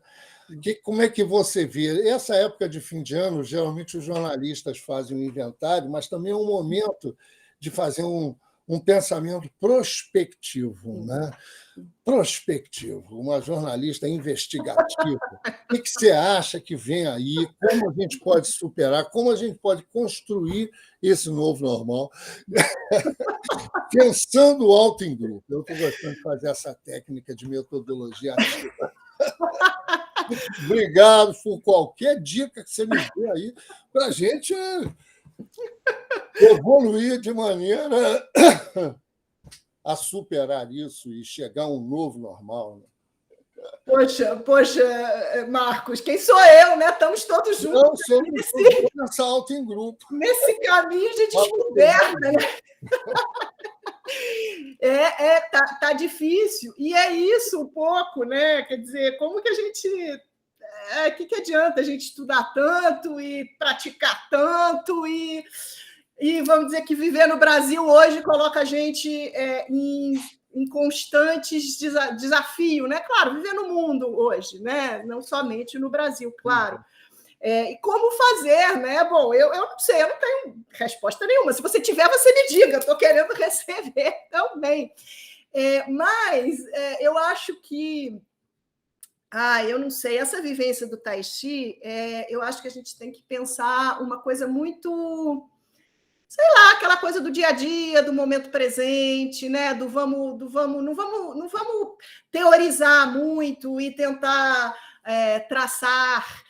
Como é que você vê? Essa época de fim de ano, geralmente os jornalistas fazem um inventário, mas também é um momento de fazer um pensamento prospectivo, né? Prospectivo, uma jornalista investigativa. O que você acha que vem aí? Como a gente pode superar? Como a gente pode construir esse novo normal? Pensando alto em grupo. Eu estou gostando de fazer essa técnica de metodologia ativa. Obrigado por qualquer dica que você me dê aí para a gente evoluir de maneira a superar isso e chegar a um novo normal. Né? Poxa, Marcos, quem sou eu, né? Estamos todos juntos. Não, somos nessa alta em grupo. Nesse caminho a gente descoberta, né? Tá difícil. E é isso um pouco, né? Quer dizer, como que a gente... O que adianta a gente estudar tanto e praticar tanto e vamos dizer que viver no Brasil hoje coloca a gente em constantes desafio, né? Claro, viver no mundo hoje, né? Não somente no Brasil, claro. E como fazer, né? Bom, eu não sei, eu não tenho resposta nenhuma. Se você tiver, você me diga, eu estou querendo receber também. Mas eu acho que... eu não sei, essa vivência do Tahiti, eu acho que a gente tem que pensar uma coisa muito... sei lá, aquela coisa do dia a dia, do momento presente, né? Não vamos teorizar muito e tentar traçar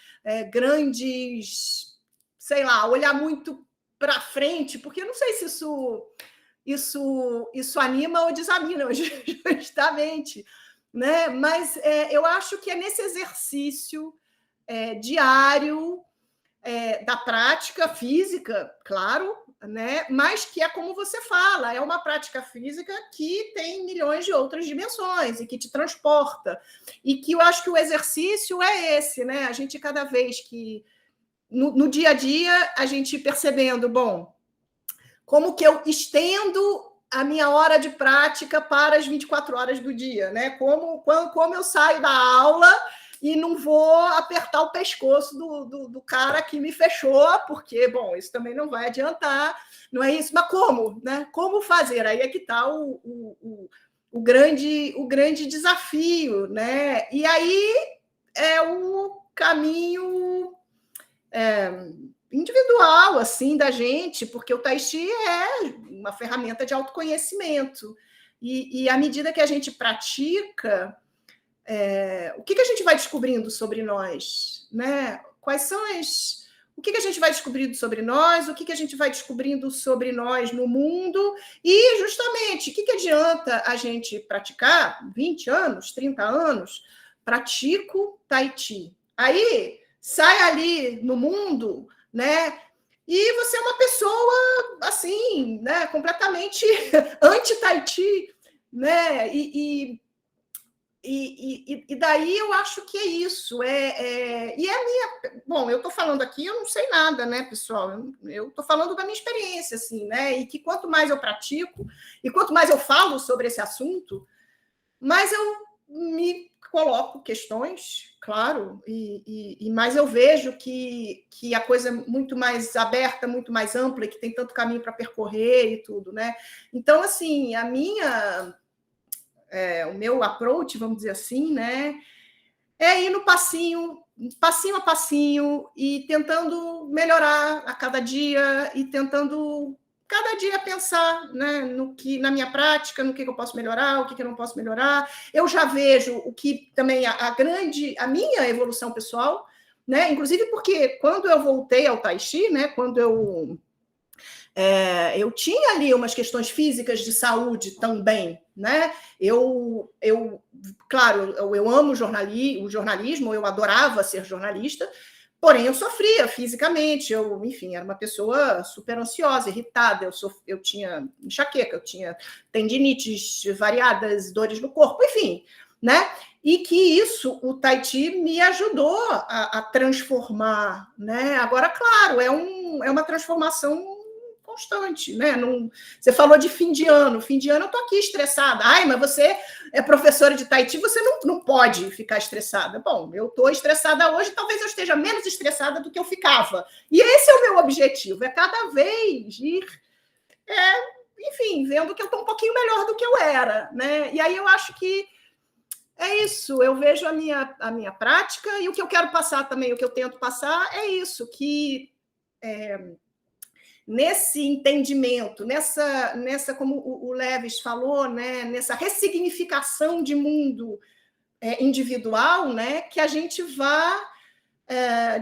grandes, sei lá, olhar muito para frente, porque eu não sei se isso anima ou desanima, justamente, né? Mas eu acho que é nesse exercício diário da prática física, claro, né? Mas que é como você fala, é uma prática física que tem milhões de outras dimensões e que te transporta. E que eu acho que o exercício é esse, né? A gente, cada vez que, no dia a dia, a gente percebendo, bom, como que eu estendo a minha hora de prática para as 24 horas do dia, né? Como eu saio da aula e não vou apertar o pescoço do cara que me fechou, porque, bom, isso também não vai adiantar, não é isso? Mas como, né? Como fazer? Aí é que está o grande desafio, né? E aí é o caminho individual, assim, da gente, porque o Tai Chi é uma ferramenta de autoconhecimento. E à medida que a gente pratica... o que a gente vai descobrindo sobre nós, né? Quais são o que a gente vai descobrindo sobre nós, o que a gente vai descobrindo sobre nós no mundo e, justamente, o que adianta a gente praticar 20 anos, 30 anos, pratico Tai Chi. Aí, sai ali no mundo, né? E você é uma pessoa, assim, né? Completamente anti-Tai Chi, né? E daí eu acho que é isso. E é minha... Bom, eu estou falando aqui, eu não sei nada, né, pessoal? Eu estou falando da minha experiência, assim, né? E que quanto mais eu pratico e quanto mais eu falo sobre esse assunto, mais eu me coloco questões, claro, e mais eu vejo que a coisa é muito mais aberta, muito mais ampla, e que tem tanto caminho para percorrer e tudo, né? Então, assim, o meu approach, vamos dizer assim, né, é ir no passinho a passinho, e tentando melhorar a cada dia, e tentando cada dia pensar, né, na minha prática, no que eu posso melhorar, o que eu não posso melhorar. Eu já vejo o que também a minha evolução pessoal, né, inclusive porque quando eu voltei ao Tai Chi, né, quando eu tinha ali umas questões físicas de saúde também, né? Claro, eu amo o jornalismo, eu adorava ser jornalista, Porém, eu sofria fisicamente, enfim, era uma pessoa super ansiosa, irritada, eu tinha enxaqueca, eu tinha tendinites variadas, dores no corpo, enfim, né? E que isso, o Tai Chi me ajudou a transformar, né? Agora, claro, é uma transformação constante, né? Você falou de fim de ano eu estou aqui estressada. Ai, mas você é professora de Tai Chi, você não pode ficar estressada. Bom, eu estou estressada hoje, talvez eu esteja menos estressada do que eu ficava. E esse é o meu objetivo, é cada vez ir, enfim, vendo que eu estou um pouquinho melhor do que eu era, né? E aí eu acho que é isso, eu vejo a minha prática e o que eu quero passar também, o que eu tento passar é isso, que nesse entendimento, nessa como o Levis falou, né, nessa ressignificação de mundo individual, né, que a gente vá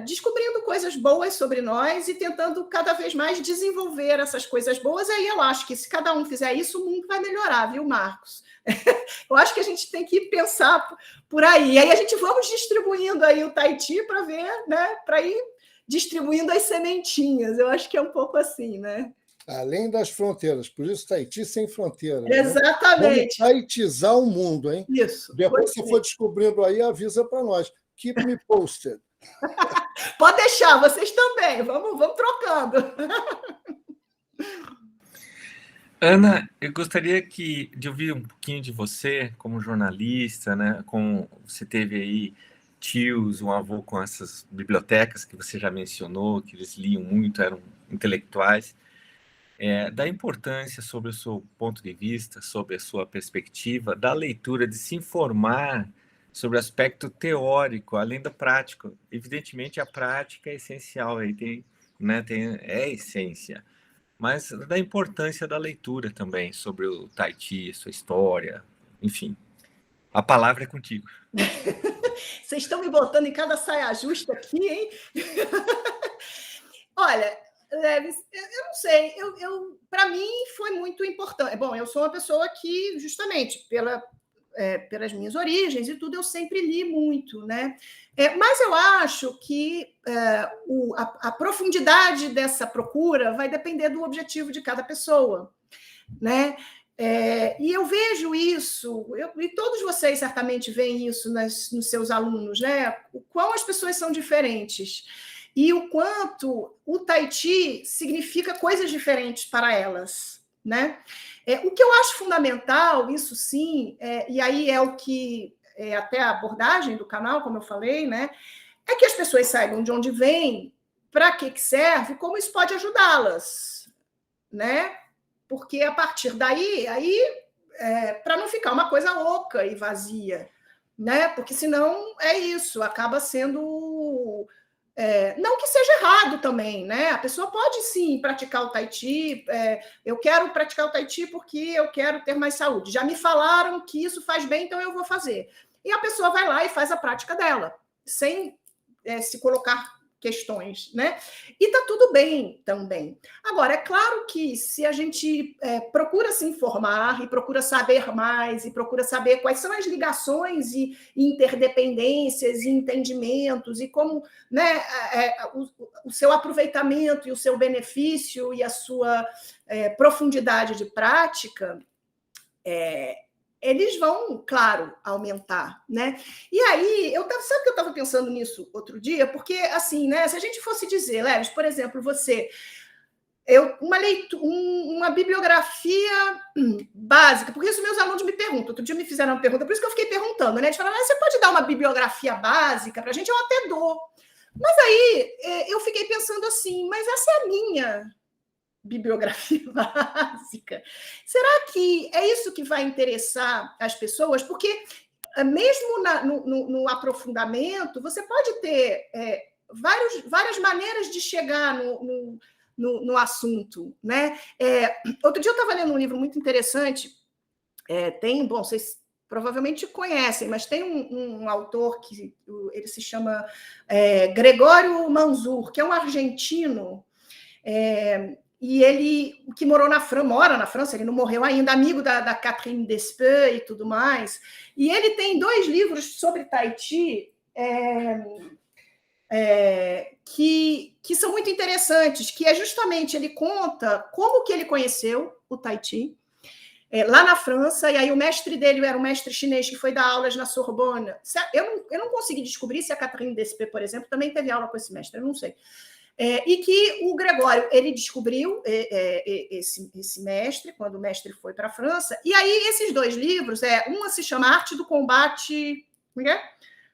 descobrindo coisas boas sobre nós e tentando cada vez mais desenvolver essas coisas boas. Aí eu acho que se cada um fizer isso, o mundo vai melhorar, viu, Marcos? Eu acho que a gente tem que pensar por aí. E aí a gente vamos distribuindo aí o Tai Chi para ver, né, para ir distribuindo as sementinhas. Eu acho que é um pouco assim, né? Além das fronteiras, por isso Tai Chi sem fronteiras. Exatamente. Vamos taitizar o mundo, hein? Isso. Depois você for descobrindo aí, avisa para nós. Keep me posted. Pode deixar, vocês também. Vamos trocando. Ana, eu gostaria de ouvir um pouquinho de você como jornalista, né? Você teve aí tios, um avô com essas bibliotecas que você já mencionou, que eles liam muito, eram intelectuais, da importância sobre o seu ponto de vista, sobre a sua perspectiva, da leitura, de se informar sobre o aspecto teórico, além do prático. Evidentemente, a prática é essencial, aí é a essência, mas da importância da leitura também sobre o Tai Chi, sua história, enfim. A palavra é contigo. Vocês estão me botando em cada saia justa aqui, hein? Olha, Levis, eu não sei, para mim foi muito importante. Bom, eu sou uma pessoa que, justamente, pelas minhas origens e tudo, eu sempre li muito, né? Mas eu acho que a profundidade dessa procura vai depender do objetivo de cada pessoa, né? E eu vejo isso, e todos vocês certamente veem isso nos seus alunos, né? O quão as pessoas são diferentes e o quanto o Tai Chi significa coisas diferentes para elas, né? O que eu acho fundamental, isso sim, e aí é o que até a abordagem do canal, como eu falei, né? É que as pessoas saibam de onde vem, para que serve, como isso pode ajudá-las, né? Porque a partir daí, para não ficar uma coisa oca e vazia, né? Porque senão é isso, acaba sendo não que seja errado também, né? A pessoa pode sim praticar o Tai Chi. Eu quero praticar o Tai Chi porque eu quero ter mais saúde. Já me falaram que isso faz bem, então eu vou fazer. E a pessoa vai lá e faz a prática dela, sem se colocar questões, né? E tá tudo bem também. Agora, é claro que se a gente procura se informar e procura saber mais e procura saber quais são as ligações e interdependências e entendimentos e como, né, o seu aproveitamento e o seu benefício e a sua profundidade de prática, eles vão, claro, aumentar, né? E aí, sabe que eu estava pensando nisso outro dia? Porque, assim, né, se a gente fosse dizer, Leves, por exemplo, uma bibliografia básica, porque isso meus alunos me perguntam, outro dia me fizeram uma pergunta, por isso que eu fiquei perguntando, né? Eles falaram, você pode dar uma bibliografia básica para a gente? Eu até dou. Mas aí, eu fiquei pensando assim, mas essa é a minha bibliografia básica. Será que é isso que vai interessar as pessoas? Porque mesmo no aprofundamento, você pode ter várias maneiras de chegar no assunto, né? Outro dia eu estava lendo um livro muito interessante, bom, vocês provavelmente conhecem, mas tem um autor que ele se chama Gregório Manzur, que é um argentino, e ele, que mora na França, ele não morreu ainda, amigo da Catherine Despeux e tudo mais. E ele tem 2 livros sobre Tai Chi, que são muito interessantes, que é justamente, ele conta como que ele conheceu o Tai Chi, lá na França, e aí o mestre dele era um mestre chinês que foi dar aulas na Sorbonne. Eu não consegui descobrir se a Catherine Despé, por exemplo, também teve aula com esse mestre, eu não sei. E que o Gregório, ele descobriu esse mestre, quando o mestre foi para a França, e aí esses 2 livros, uma se chama Arte do Combate,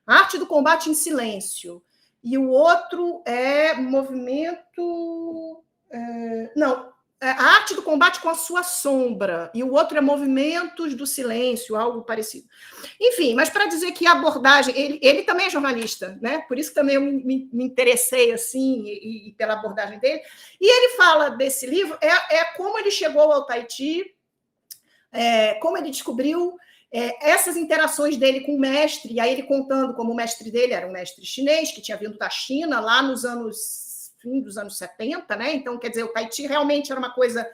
Arte do Combate em Silêncio, e o outro é Movimento... A Arte do Combate com a Sua Sombra, e o outro é Movimentos do Silêncio, algo parecido. Enfim, mas para dizer que a abordagem... Ele também é jornalista, né? Por isso que também eu me interessei assim, e pela abordagem dele. E ele fala desse livro, como ele chegou ao Tai Chi, como ele descobriu essas interações dele com o mestre, e aí ele contando como o mestre dele era um mestre chinês, que tinha vindo da China lá nos fim dos anos 70, né? Então, quer dizer, o Tai Chi realmente era uma coisa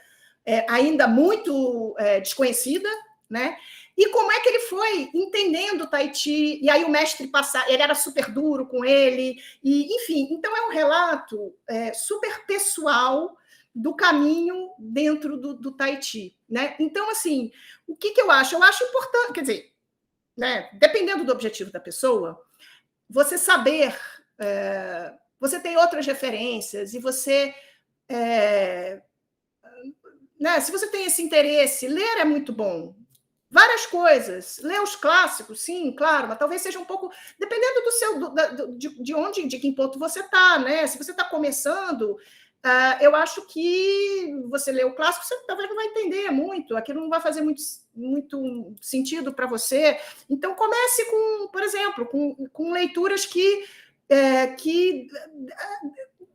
ainda muito desconhecida, né? E como é que ele foi entendendo o Tai Chi, e aí o mestre ele era super duro com ele, e enfim, então é um relato super pessoal do caminho dentro do Tai Chi, né? Então, assim, o que eu acho? Eu acho importante, quer dizer, né, dependendo do objetivo da pessoa, você saber... você tem outras referências, e você... né, se você tem esse interesse, ler é muito bom. Várias coisas. Ler os clássicos, sim, claro, mas talvez seja um pouco... Dependendo de que ponto você está, né? Se você está começando... eu acho que você lê o clássico, você talvez não vai entender muito, aquilo não vai fazer muito sentido para você. Então, comece com, por exemplo, com leituras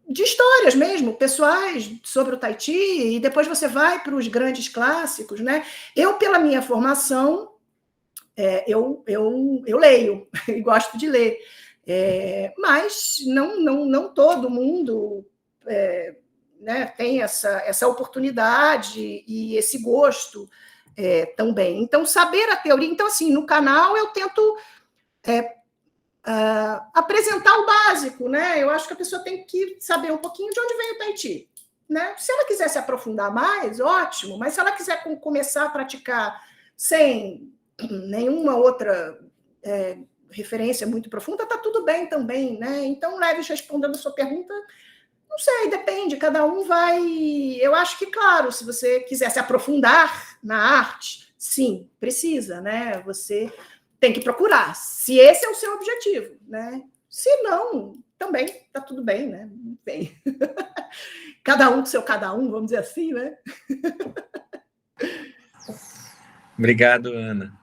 de histórias mesmo, pessoais, sobre o Tai Chi, e depois você vai para os grandes clássicos, né? Eu, pela minha formação, eu leio, e gosto de ler, mas não todo mundo... né, tem essa oportunidade e esse gosto também. Então, saber a teoria... Então, assim, no canal eu tento apresentar o básico, né? Eu acho que a pessoa tem que saber um pouquinho de onde vem o Tai Chi, né? Se ela quiser se aprofundar mais, ótimo, mas se ela quiser começar a praticar sem nenhuma outra referência muito profunda, está tudo bem também, né? Então, Leves, respondendo a sua pergunta... Não sei, depende, cada um vai... Eu acho que, claro, se você quiser se aprofundar na arte, sim, precisa, né? Você tem que procurar, se esse é o seu objetivo, né? Se não, também está tudo bem, né? Bem. Cada um com seu cada um, vamos dizer assim, né? Obrigado, Ana.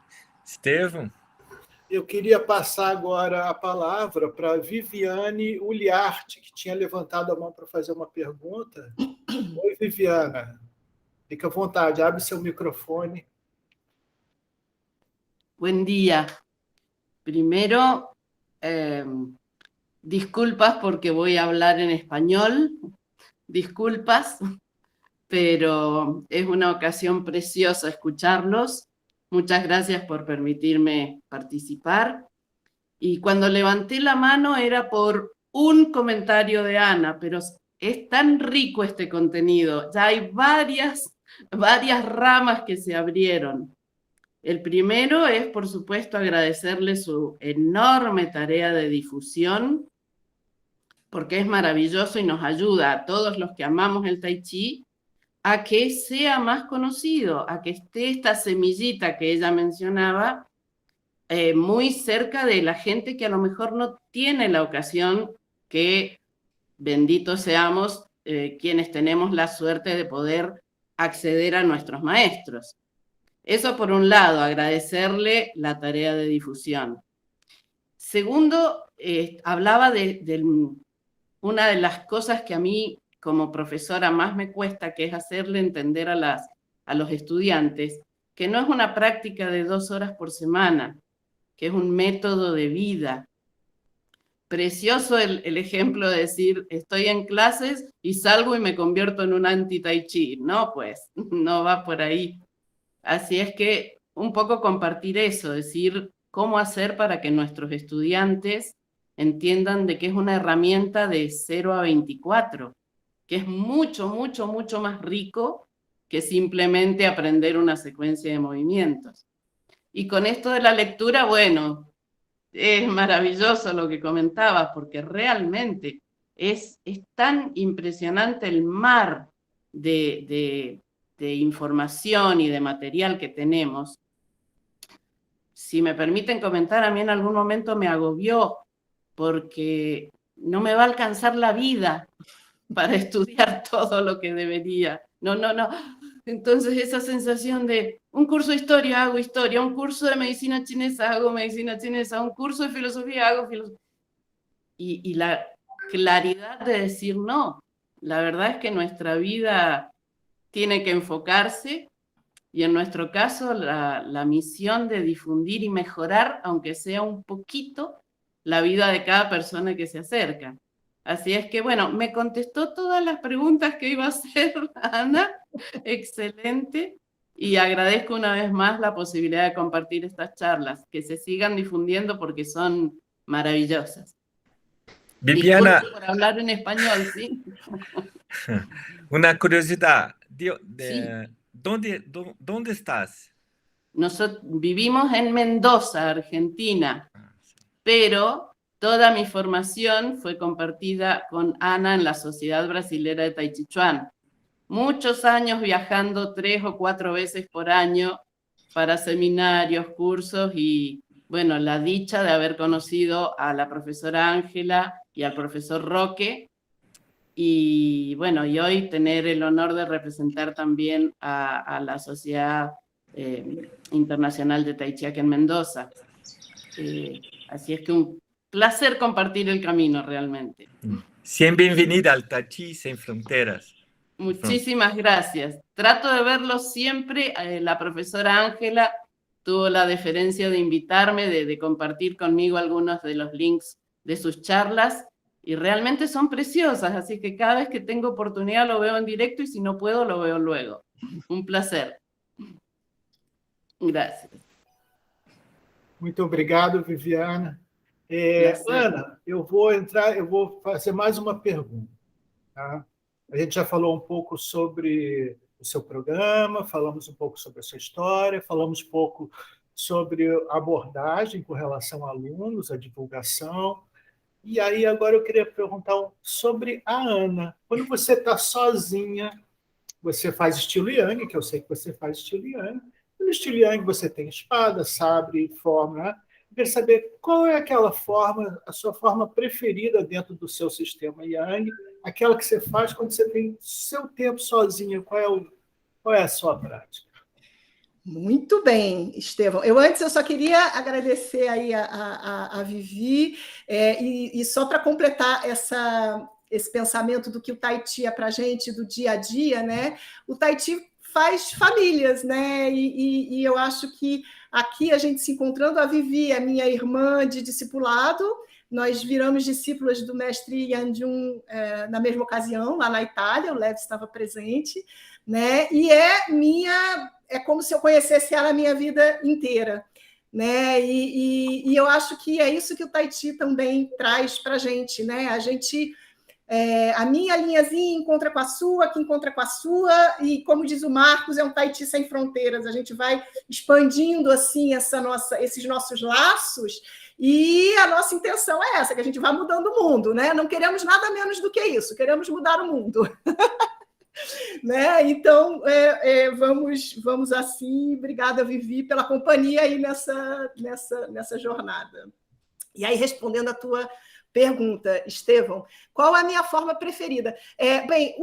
Estevão? Eu queria passar agora a palavra para Viviane Uliarte, que tinha levantado a mão para fazer uma pergunta. Oi, Viviana. Fica à vontade, abre seu microfone. Buen día. Primero, disculpas porque voy a hablar en español. Disculpas, pero es una ocasión preciosa escucharlos. Muchas gracias por permitirme participar. Y cuando levanté la mano era por un comentario de Ana, pero es tan rico este contenido. Ya hay varias ramas que se abrieron. El primero es, por supuesto, agradecerle su enorme tarea de difusión, porque es maravilloso y nos ayuda a todos los que amamos el Tai Chi a que sea más conocido, a que esté esta semillita que ella mencionaba muy cerca de la gente que a lo mejor no tiene la ocasión, que benditos seamos quienes tenemos la suerte de poder acceder a nuestros maestros. Eso por un lado, agradecerle la tarea de difusión. Segundo, hablaba de una de las cosas que a mí como profesora más me cuesta, que es hacerle entender a los estudiantes que no es una práctica de 2 horas por semana, que es un método de vida. Precioso el ejemplo de decir, estoy en clases y salgo y me convierto en un anti-Tai Chi. No, pues, no va por ahí. Así es que un poco compartir eso, decir cómo hacer para que nuestros estudiantes entiendan de que es una herramienta de 0 a 24, que es mucho, mucho, mucho más rico que simplemente aprender una secuencia de movimientos. Y con esto de la lectura, bueno, es maravilloso lo que comentabas, porque realmente es tan impresionante el mar de información y de material que tenemos. Si me permiten comentar, a mí en algún momento me agobió, porque no me va a alcanzar la vida para estudiar todo lo que debería. No. Entonces esa sensación de un curso de historia, hago historia, un curso de medicina chinesa, hago medicina chinesa, un curso de filosofía, hago filosofía. Y la claridad de decir no. La verdad es que nuestra vida tiene que enfocarse, y en nuestro caso la misión de difundir y mejorar, aunque sea un poquito, la vida de cada persona que se acerca. Así es que, bueno, me contestó todas las preguntas que iba a hacer Ana. Excelente. Y agradezco una vez más la posibilidad de compartir estas charlas, que se sigan difundiendo porque son maravillosas. Viviana, Disculpe por hablar en español, ¿sí? una curiosidad. Sí. ¿Dónde estás? Nosotros vivimos en Mendoza, Argentina, pero toda mi formación fue compartida con Ana en la Sociedad Brasilera de Tai Chi Chuan. Muchos años viajando 3 o 4 veces por año para seminarios, cursos, y bueno, la dicha de haber conocido a la profesora Ángela y al profesor Roque, y bueno, y hoy tener el honor de representar también a la Sociedad Internacional de Tai Chi aquí en Mendoza. Así es que un placer compartir el camino realmente. Bienvenida al Tai Chi Sin Fronteras. Muchísimas gracias. Trato de verlo siempre. La profesora Ángela tuvo la deferencia de invitarme, de compartir conmigo algunos de los links de sus charlas, y realmente son preciosas, así que cada vez que tengo oportunidad lo veo en directo, y si no puedo lo veo luego. Un placer. Gracias. Muito obrigado, Viviana. Ana, eu vou fazer mais uma pergunta. Tá? A gente já falou um pouco sobre o seu programa, falamos um pouco sobre a sua história, falamos um pouco sobre a abordagem com relação a alunos, a divulgação. E aí agora eu queria perguntar sobre a Ana. Quando você está sozinha, você faz estilo Yang, que eu sei que você faz estilo Yang. No estilo Yang você tem espada, sabre, forma, né? Eu queria saber qual é aquela forma, a sua forma preferida dentro do seu sistema Yang, aquela que você faz quando você tem seu tempo sozinha. Qual é a sua prática? Muito bem, Estevão. Eu só queria agradecer aí a Vivi, e só para completar esse pensamento do que o Tai Chi é para a gente, do dia a dia, né? O Tai Chi faz famílias, né? E eu acho que aqui a gente se encontrando, a Vivi é minha irmã de discipulado, nós viramos discípulas do mestre Yan Jun na mesma ocasião, lá na Itália, o Lev estava presente, né? E é como se eu conhecesse ela a minha vida inteira, né? E eu acho que é isso que o Tai Chi também traz para a gente, né? A minha linhazinha encontra com a sua, que encontra com a sua, e como diz o Marcos, é um Tai Chi sem fronteiras. A gente vai expandindo assim esses nossos laços, e a nossa intenção é essa, que a gente vai mudando o mundo, né? Não queremos nada menos do que isso, queremos mudar o mundo. Né? Então, vamos assim. Obrigada, Vivi, pela companhia aí nessa jornada. E aí, respondendo a tua pergunta, Estevão, qual a minha forma preferida? Bem,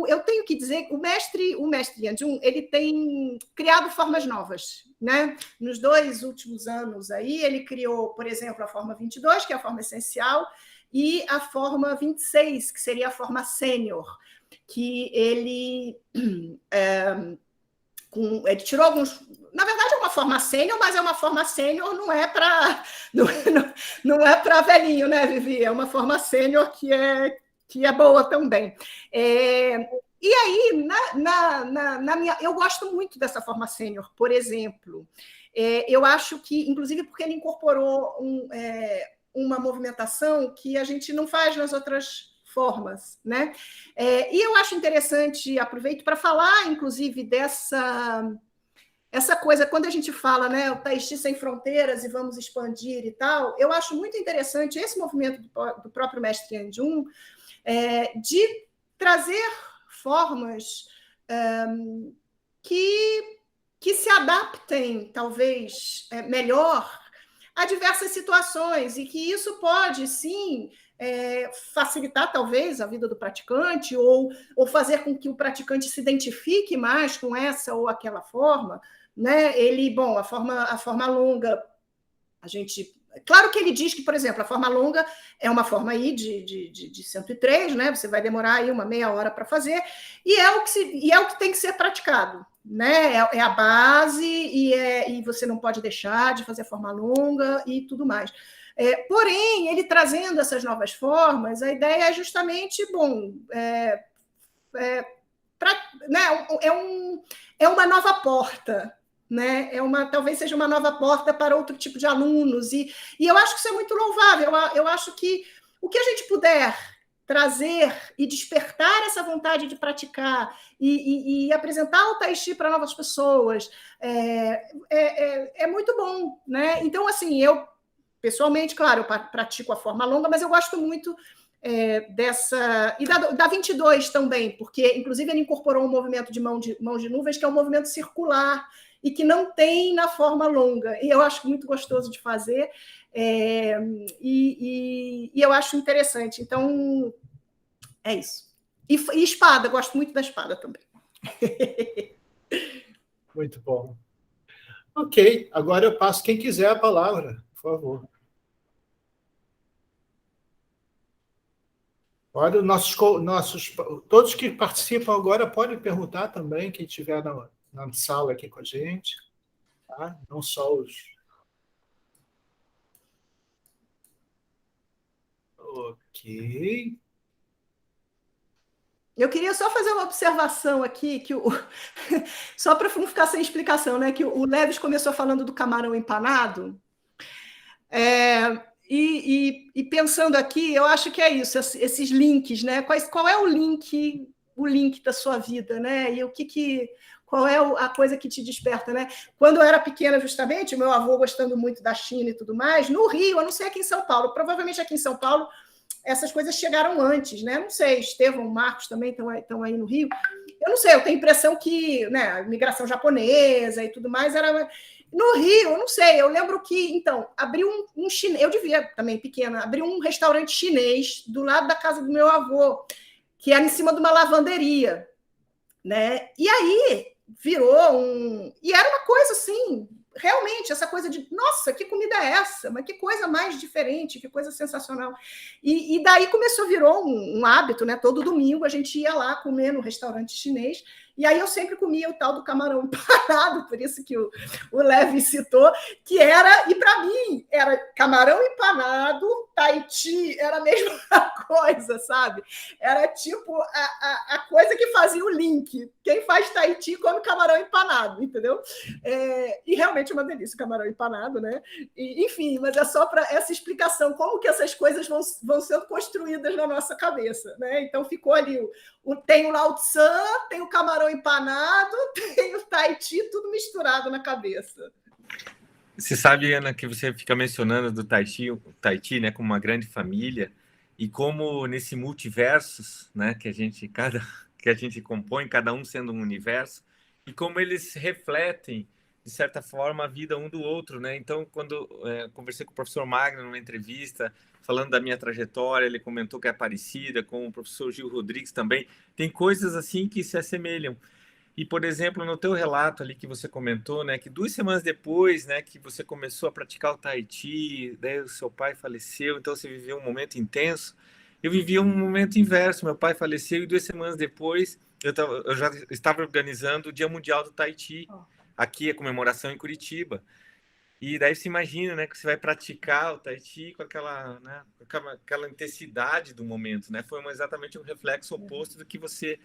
eu tenho que dizer que o mestre Yan Jun, ele tem criado formas novas, né? Nos 2 últimos anos aí, ele criou, por exemplo, a forma 22, que é a forma essencial, e a forma 26, que seria a forma sênior, que ele tirou alguns... Na verdade, é uma forma sênior, mas é uma forma sênior, não é para velhinho, né, Vivi? É uma forma sênior que é boa também. E aí, eu gosto muito dessa forma sênior, por exemplo. Eu acho que, inclusive, porque ele incorporou uma movimentação que a gente não faz nas outras formas, né? E eu acho interessante, aproveito para falar, inclusive, essa coisa, quando a gente fala, né, o Tai Chi sem fronteiras e vamos expandir e tal, eu acho muito interessante esse movimento do próprio mestre Yan Jun, de trazer formas que se adaptem, talvez, melhor a diversas situações, e que isso pode, sim, facilitar, talvez, a vida do praticante, ou fazer com que o praticante se identifique mais com essa ou aquela forma, né? A forma longa, a gente... Claro que ele diz que, por exemplo, a forma longa é uma forma aí de 103, né? Você vai demorar aí uma meia hora para fazer, e é o que tem que ser praticado, né? É a base, e você não pode deixar de fazer a forma longa e tudo mais. Porém, ele trazendo essas novas formas, a ideia é justamente, é uma nova porta, né? Talvez seja uma nova porta para outro tipo de alunos, e eu acho que isso é muito louvável. Eu acho que o que a gente puder trazer e despertar essa vontade de praticar e apresentar o Tai Chi para novas pessoas é muito bom, né? Então, assim, eu, pessoalmente, claro, eu pratico a forma longa, mas eu gosto muito dessa... E da 22 também, porque, inclusive, ele incorporou um movimento de mãos de nuvens, que é um movimento circular, e que não tem na forma longa. E eu acho muito gostoso de fazer, e eu acho interessante. Então, é isso. E espada, gosto muito da espada também. Muito bom. Ok, agora eu passo quem quiser a palavra, por favor. Olha, todos que participam agora podem perguntar também, quem estiver na sala aqui com a gente, tá? Não só os... Ok. Eu queria só fazer uma observação aqui, só para não ficar sem explicação, né? Que o Leves começou falando do camarão empanado, e pensando aqui, eu acho que é isso, esses links, né? Qual é o link da sua vida, né? E qual é a coisa que te desperta, né? Quando eu era pequena, justamente, meu avô gostando muito da China e tudo mais, no Rio, eu não sei aqui em São Paulo, provavelmente aqui em São Paulo essas coisas chegaram antes, né? Não sei, Estevão, Marcos também estão aí no Rio. Eu não sei, eu tenho a impressão que, né, a imigração japonesa e tudo mais era... No Rio, eu não sei, eu lembro que, então, abriu um chinês, eu devia também, pequena, abriu um restaurante chinês do lado da casa do meu avô, que era em cima de uma lavanderia, né? E aí virou e era uma coisa assim, realmente, essa coisa de, nossa, que comida é essa? Mas que coisa mais diferente, que coisa sensacional. E daí virou um hábito, né? Todo domingo a gente ia lá comer no restaurante chinês, e aí eu sempre comia o tal do camarão empanado, por isso que o Levi citou, que era, e para mim, era camarão empanado, Tai Chi, era a mesma coisa, sabe? Era tipo a coisa que fazia o link. Quem faz Tai Chi come camarão empanado, entendeu? E realmente é uma delícia o camarão empanado, né? Enfim, mas é só para essa explicação, como que essas coisas vão sendo construídas na nossa cabeça, né? Então ficou ali, tem o Lao Tzu, tem o camarão empanado, tem o Tai Chi, tudo misturado na cabeça. Você sabe, Ana, que você fica mencionando do Tai Chi, né, como uma grande família, e como nesse multiversos, né, que a gente compõe, cada um sendo um universo, e como eles refletem, de certa forma, a vida um do outro, né? Então, quando conversei com o professor Magno numa entrevista, falando da minha trajetória, ele comentou que é parecida com o professor Gil Rodrigues também. Tem coisas assim que se assemelham. E, por exemplo, no teu relato ali que você comentou, né, que 2 semanas depois, né, que você começou a praticar o Tai Chi, daí o seu pai faleceu, então você viveu um momento intenso. Eu vivi um momento inverso, meu pai faleceu e 2 semanas depois eu já estava organizando o Dia Mundial do Tai Chi, aqui a comemoração em Curitiba. E daí você imagina, né, que você vai praticar o Tai Chi com aquela intensidade do momento, né? Foi exatamente um reflexo oposto do que você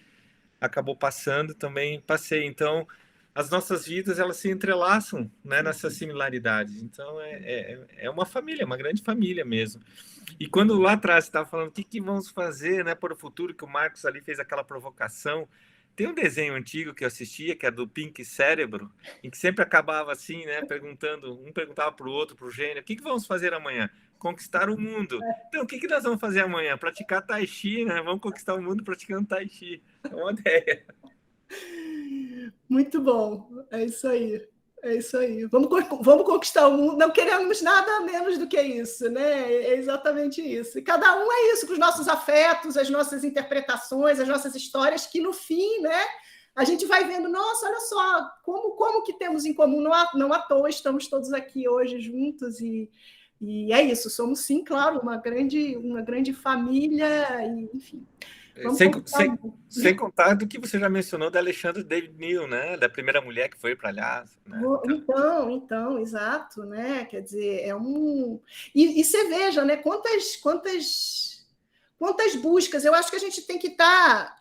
acabou passando, também passei. Então, as nossas vidas elas se entrelaçam, né, nessas similaridades. Então, é uma família, uma grande família mesmo. E quando lá atrás você estava falando o que vamos fazer, né, para o futuro, que o Marcos ali fez aquela provocação, tem um desenho antigo que eu assistia, que é do Pink Cérebro, em que sempre acabava assim, né, um perguntava para o outro, para o gênio, o que vamos fazer amanhã? Conquistar o mundo. Então, o que nós vamos fazer amanhã? Praticar Tai Chi, né? Vamos conquistar o mundo praticando Tai Chi. É uma ideia. Muito bom, é isso aí. É isso aí. Vamos conquistar o mundo. Não queremos nada menos do que isso, né? É exatamente isso. E cada um é isso, com os nossos afetos, as nossas interpretações, as nossas histórias, que no fim, né? A gente vai vendo, nossa, olha só, como que temos em comum, não à toa estamos todos aqui hoje juntos, e é isso, somos sim, claro, uma grande família, e, enfim. Sem contar do que você já mencionou da Alexandra David Neal, né? Da primeira mulher que foi para lá. Né? Então, exato, né? Quer dizer, E você veja, né? Quantas buscas. Eu acho que a gente tem que estar.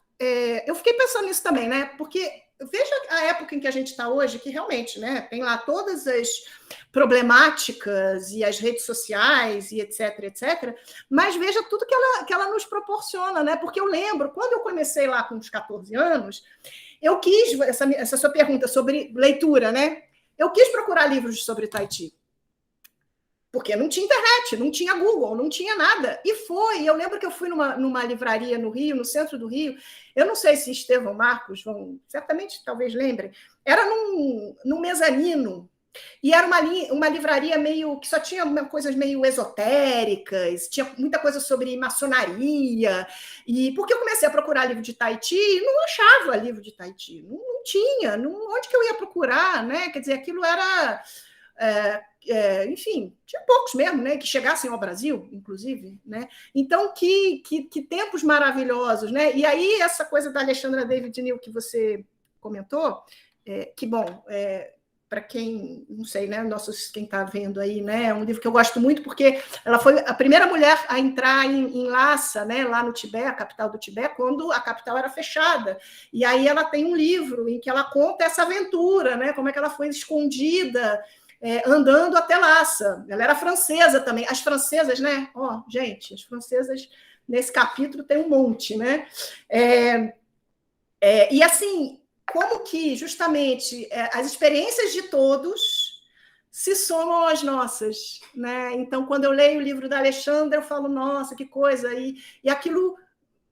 Eu fiquei pensando nisso também, né? Porque veja a época em que a gente está hoje, que realmente, né? Tem lá todas as problemáticas e as redes sociais e etc, mas veja tudo que ela nos proporciona, né? Porque eu lembro, quando eu comecei lá com uns 14 anos, eu quis, essa sua pergunta sobre leitura, né? Eu quis procurar livros sobre Tai Chi. Porque não tinha internet, não tinha Google, não tinha nada. E eu lembro que eu fui numa livraria no Rio, no centro do Rio, eu não sei se Estevão, Marcos vão, certamente, talvez lembrem, era num mezanino, e era uma livraria meio que só tinha coisas meio esotéricas, tinha muita coisa sobre maçonaria, e porque eu comecei a procurar livro de Tai Chi e não achava livro de Tai Chi, não tinha, onde que eu ia procurar, né? Quer dizer, aquilo era... enfim, tinha poucos mesmo, né, que chegassem ao Brasil, inclusive, né? Então, que tempos maravilhosos, né? E aí, essa coisa da Alexandra David Neal que você comentou, que bom, para quem, não sei, né, quem está vendo aí, né, é um livro que eu gosto muito, porque ela foi a primeira mulher a entrar em Lhasa, né, lá no Tibete, a capital do Tibete, quando a capital era fechada. E aí ela tem um livro em que ela conta essa aventura, né, como é que ela foi escondida, andando até Lhasa. Ela era francesa também. As francesas, né? Gente, as francesas, nesse capítulo tem um monte, né? E assim, como que justamente as experiências de todos se somam às nossas, né? Então, quando eu leio o livro da Alexandra, eu falo, nossa, que coisa, e aquilo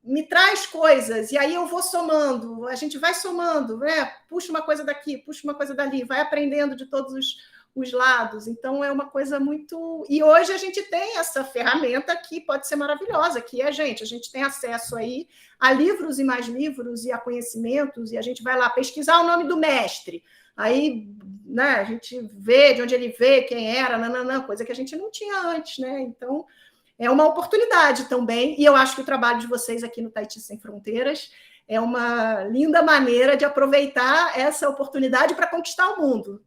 me traz coisas, e aí eu vou somando, a gente vai somando, né? Puxa uma coisa daqui, puxa uma coisa dali, vai aprendendo de todos os lados. Então, é uma coisa muito... E hoje a gente tem essa ferramenta que pode ser maravilhosa, que a gente tem acesso aí a livros e mais livros e a conhecimentos, e a gente vai lá pesquisar o nome do mestre, aí, né, a gente vê de onde ele veio, quem era, coisa que a gente não tinha antes, né? Então, é uma oportunidade também, e eu acho que o trabalho de vocês aqui no Tai Chi Sem Fronteiras é uma linda maneira de aproveitar essa oportunidade para conquistar o mundo.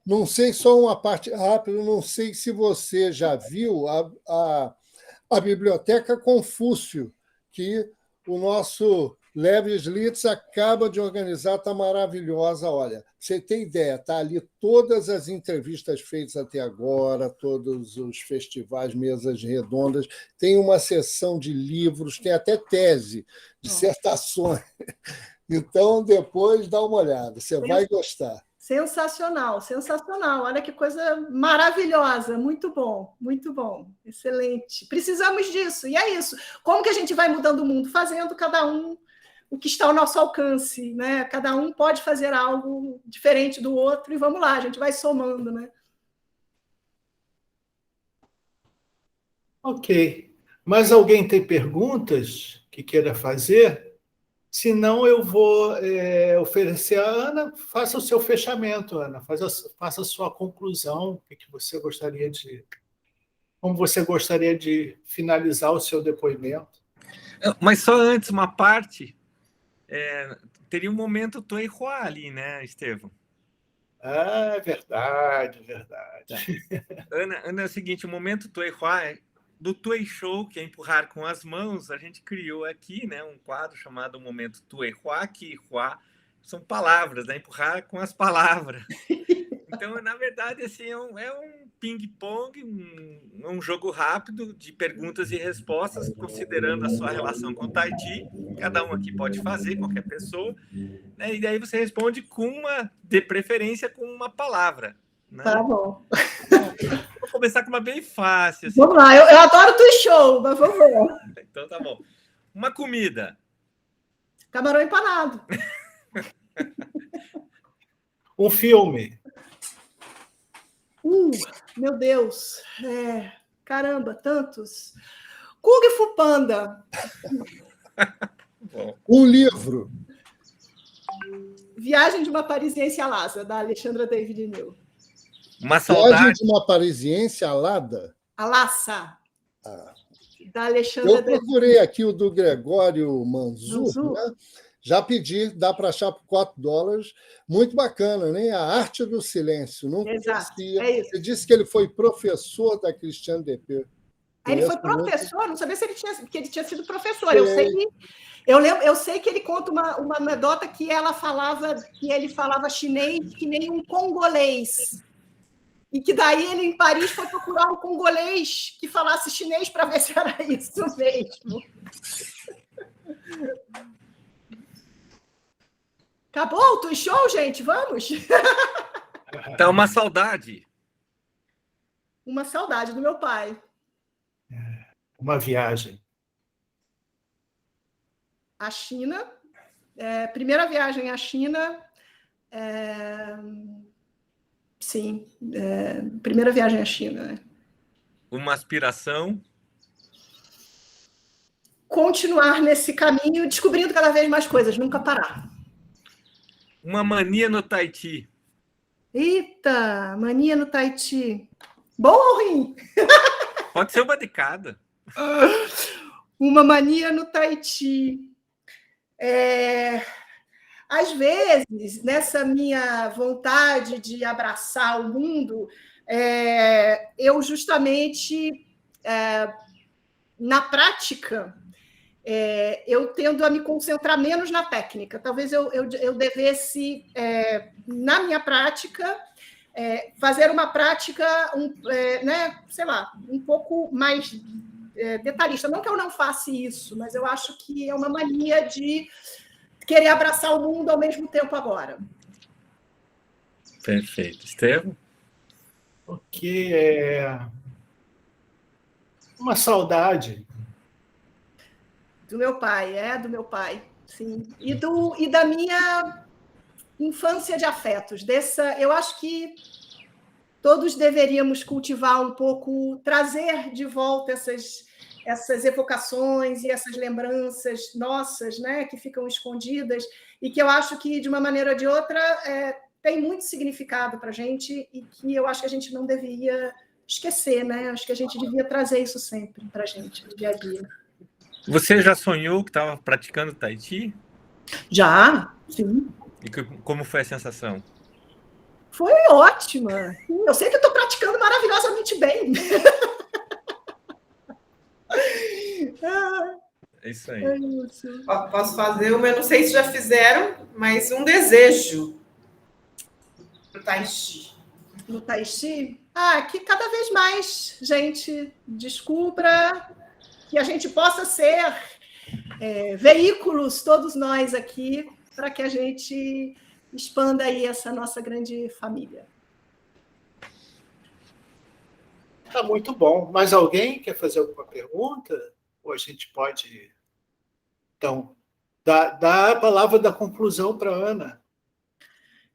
Não sei, só uma parte rápida, não sei se você já viu a Biblioteca Confúcio, que o nosso Lev Slitz acaba de organizar, está maravilhosa. Olha, você tem ideia, está ali todas as entrevistas feitas até agora, todos os festivais, mesas redondas, tem uma seção de livros, tem até tese, dissertações. Então, depois dá uma olhada, você vai gostar. Sensacional, sensacional. Olha que coisa maravilhosa. Muito bom, excelente. Precisamos disso, e é isso. Como que a gente vai mudando o mundo? Fazendo cada um o que está ao nosso alcance, né? Cada um pode fazer algo diferente do outro, e vamos lá, a gente vai somando, né? Ok. Mas alguém tem perguntas que queira fazer? Se não, eu vou oferecer a Ana. Faça o seu fechamento, Ana. Faça a sua conclusão. Como você gostaria de finalizar o seu depoimento? Mas só antes, uma parte. Teria um momento Tuei Hua ali, né, Estevão? Verdade. Ana, é o seguinte, o momento Tuei Hua do Tuei Show, que é empurrar com as mãos, a gente criou aqui, né, um quadro chamado Momento Tuei Hua, que Hua são palavras, né? Empurrar com as palavras. Então, na verdade, assim, é um ping-pong, um jogo rápido de perguntas e respostas, considerando a sua relação com o Tahiti. Cada um aqui pode fazer, qualquer pessoa, né? E daí você responde de preferência, com uma palavra. Né? Tá bom. Vou começar com uma bem fácil. Assim. Vamos lá, eu adoro tu show, mas vamos ver. Então tá bom. Uma comida. Camarão empanado. Um filme. Meu Deus. Caramba, tantos. Kung Fu Panda. Bom. Um livro. Viagem de uma Parisiense a Lhasa, da Alexandra David New. Uma Viagem saudade. de uma parisiense alada. A Lhasa, Ah, da Alexandra eu David procurei aqui o do Gregório Manzur, Manzur. né? Já pedi, dá para achar por $4. Muito bacana, né? A Arte do Silêncio. Não Exato, conhecia. é isso. Você disse que ele foi professor da Christiane Depê. Ele foi Conheço muito. professor, não sabia se ele tinha sido professor. Eu sei que ele conta uma anedota que ele falava chinês que nem um congolês. E que daí ele, em Paris, foi procurar um congolês que falasse chinês para ver se era isso mesmo. Acabou o Tui Show, gente? Vamos? Então, uma saudade. Uma saudade do meu pai. Uma viagem. A China. Primeira viagem à China. Sim. Primeira viagem à China. Né? Uma aspiração. Continuar nesse caminho, descobrindo cada vez mais coisas, nunca parar. Uma mania no Tahiti. Eita, mania no Tahiti. Bom ou ruim? Pode ser uma de cada. Uma mania no Tahiti. Às vezes, nessa minha vontade de abraçar o mundo, eu justamente, na prática, eu tendo a me concentrar menos na técnica. Talvez eu devesse, na minha prática, fazer uma prática, sei lá, um pouco mais detalhista. Não que eu não faça isso, mas eu acho que é uma mania de querer abraçar o mundo ao mesmo tempo agora. Perfeito. Estevam? Porque uma saudade. Do meu pai, sim. E da minha infância de afetos. Eu acho que todos deveríamos cultivar um pouco, trazer de volta essas evocações e essas lembranças nossas, né, que ficam escondidas e que eu acho que, de uma maneira ou de outra, tem muito significado para a gente e que eu acho que a gente não deveria esquecer, né? Acho que a gente devia trazer isso sempre para a gente, no dia a dia. Você já sonhou que estava praticando Tahiti? Já, sim. E como foi a sensação? Foi ótima. Eu sei que estou praticando maravilhosamente bem. É isso aí. É isso. Posso fazer uma, eu não sei se já fizeram, mas um desejo para o Tahiti. No Tahiti? Que cada vez mais gente descubra, que a gente possa ser veículos, todos nós aqui, para que a gente expanda aí essa nossa grande família. Tá muito bom. Mais alguém quer fazer alguma pergunta? Ou a gente pode, então, dar a palavra da conclusão para a Ana.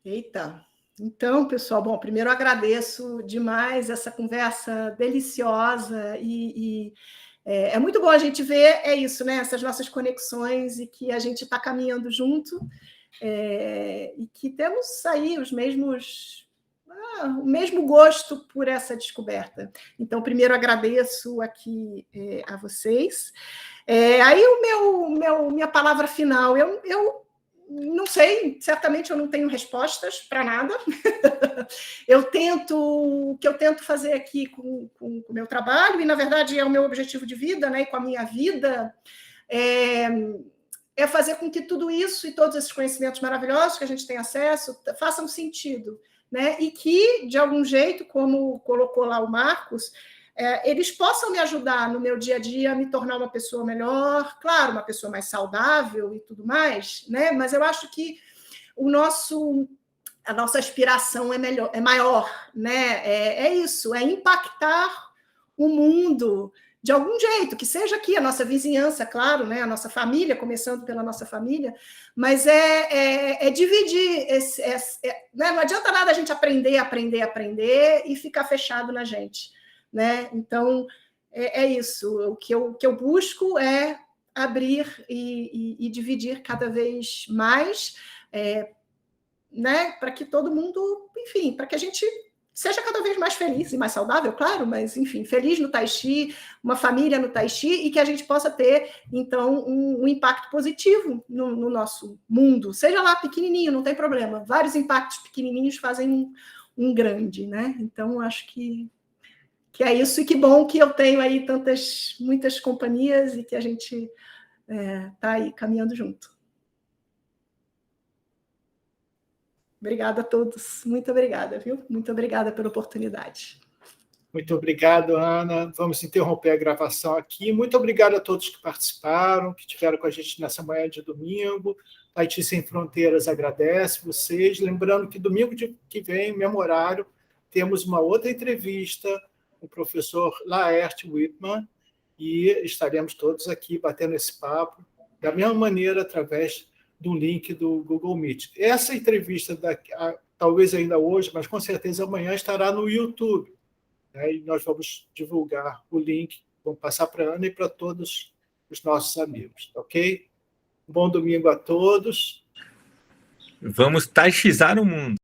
Eita! Então, pessoal, bom, primeiro eu agradeço demais essa conversa deliciosa e é muito bom a gente ver, isso, né? Essas nossas conexões e que a gente está caminhando junto e que temos aí o mesmo gosto por essa descoberta. Então, primeiro agradeço aqui a vocês. Aí minha palavra final, eu não sei, certamente eu não tenho respostas para nada. O que eu tento fazer aqui com o meu trabalho, e na verdade é o meu objetivo de vida, né, e com a minha vida, é fazer com que tudo isso e todos esses conhecimentos maravilhosos que a gente tem acesso façam sentido, né? E que, de algum jeito, como colocou lá o Marcos, eles possam me ajudar no meu dia a dia a me tornar uma pessoa melhor, claro, uma pessoa mais saudável e tudo mais, né? Mas eu acho que a nossa aspiração é maior, né? É isso, é impactar o mundo de algum jeito, que seja aqui a nossa vizinhança, claro, né? A nossa família, começando pela nossa família, mas dividir né? Não adianta nada a gente aprender e ficar fechado na gente, né? Então, é isso. O que eu busco é abrir e dividir cada vez mais, né? Para que todo mundo, enfim, para que a gente seja cada vez mais feliz e mais saudável, claro, mas, enfim, feliz no Tai Chi, uma família no Tai Chi, e que a gente possa ter, então, um impacto positivo no nosso mundo. Seja lá pequenininho, não tem problema. Vários impactos pequenininhos fazem um grande, né? Então, acho que é isso, e que bom que eu tenho aí muitas companhias e que a gente está aí caminhando junto. Obrigada a todos, muito obrigada, viu? Muito obrigada pela oportunidade. Muito obrigado, Ana. Vamos interromper a gravação aqui. Muito obrigado a todos que participaram, que estiveram com a gente nessa manhã de domingo. Tai Chi Sem Fronteiras agradece vocês. Lembrando que domingo que vem, mesmo horário, temos uma outra entrevista com o professor Laerte Whitman, e estaremos todos aqui batendo esse papo, da mesma maneira, através do link do Google Meet. Essa entrevista, talvez ainda hoje, mas com certeza amanhã, estará no YouTube, né? E nós vamos divulgar o link, vamos passar para a Ana e para todos os nossos amigos, ok? Bom domingo a todos. Vamos taixizar o mundo.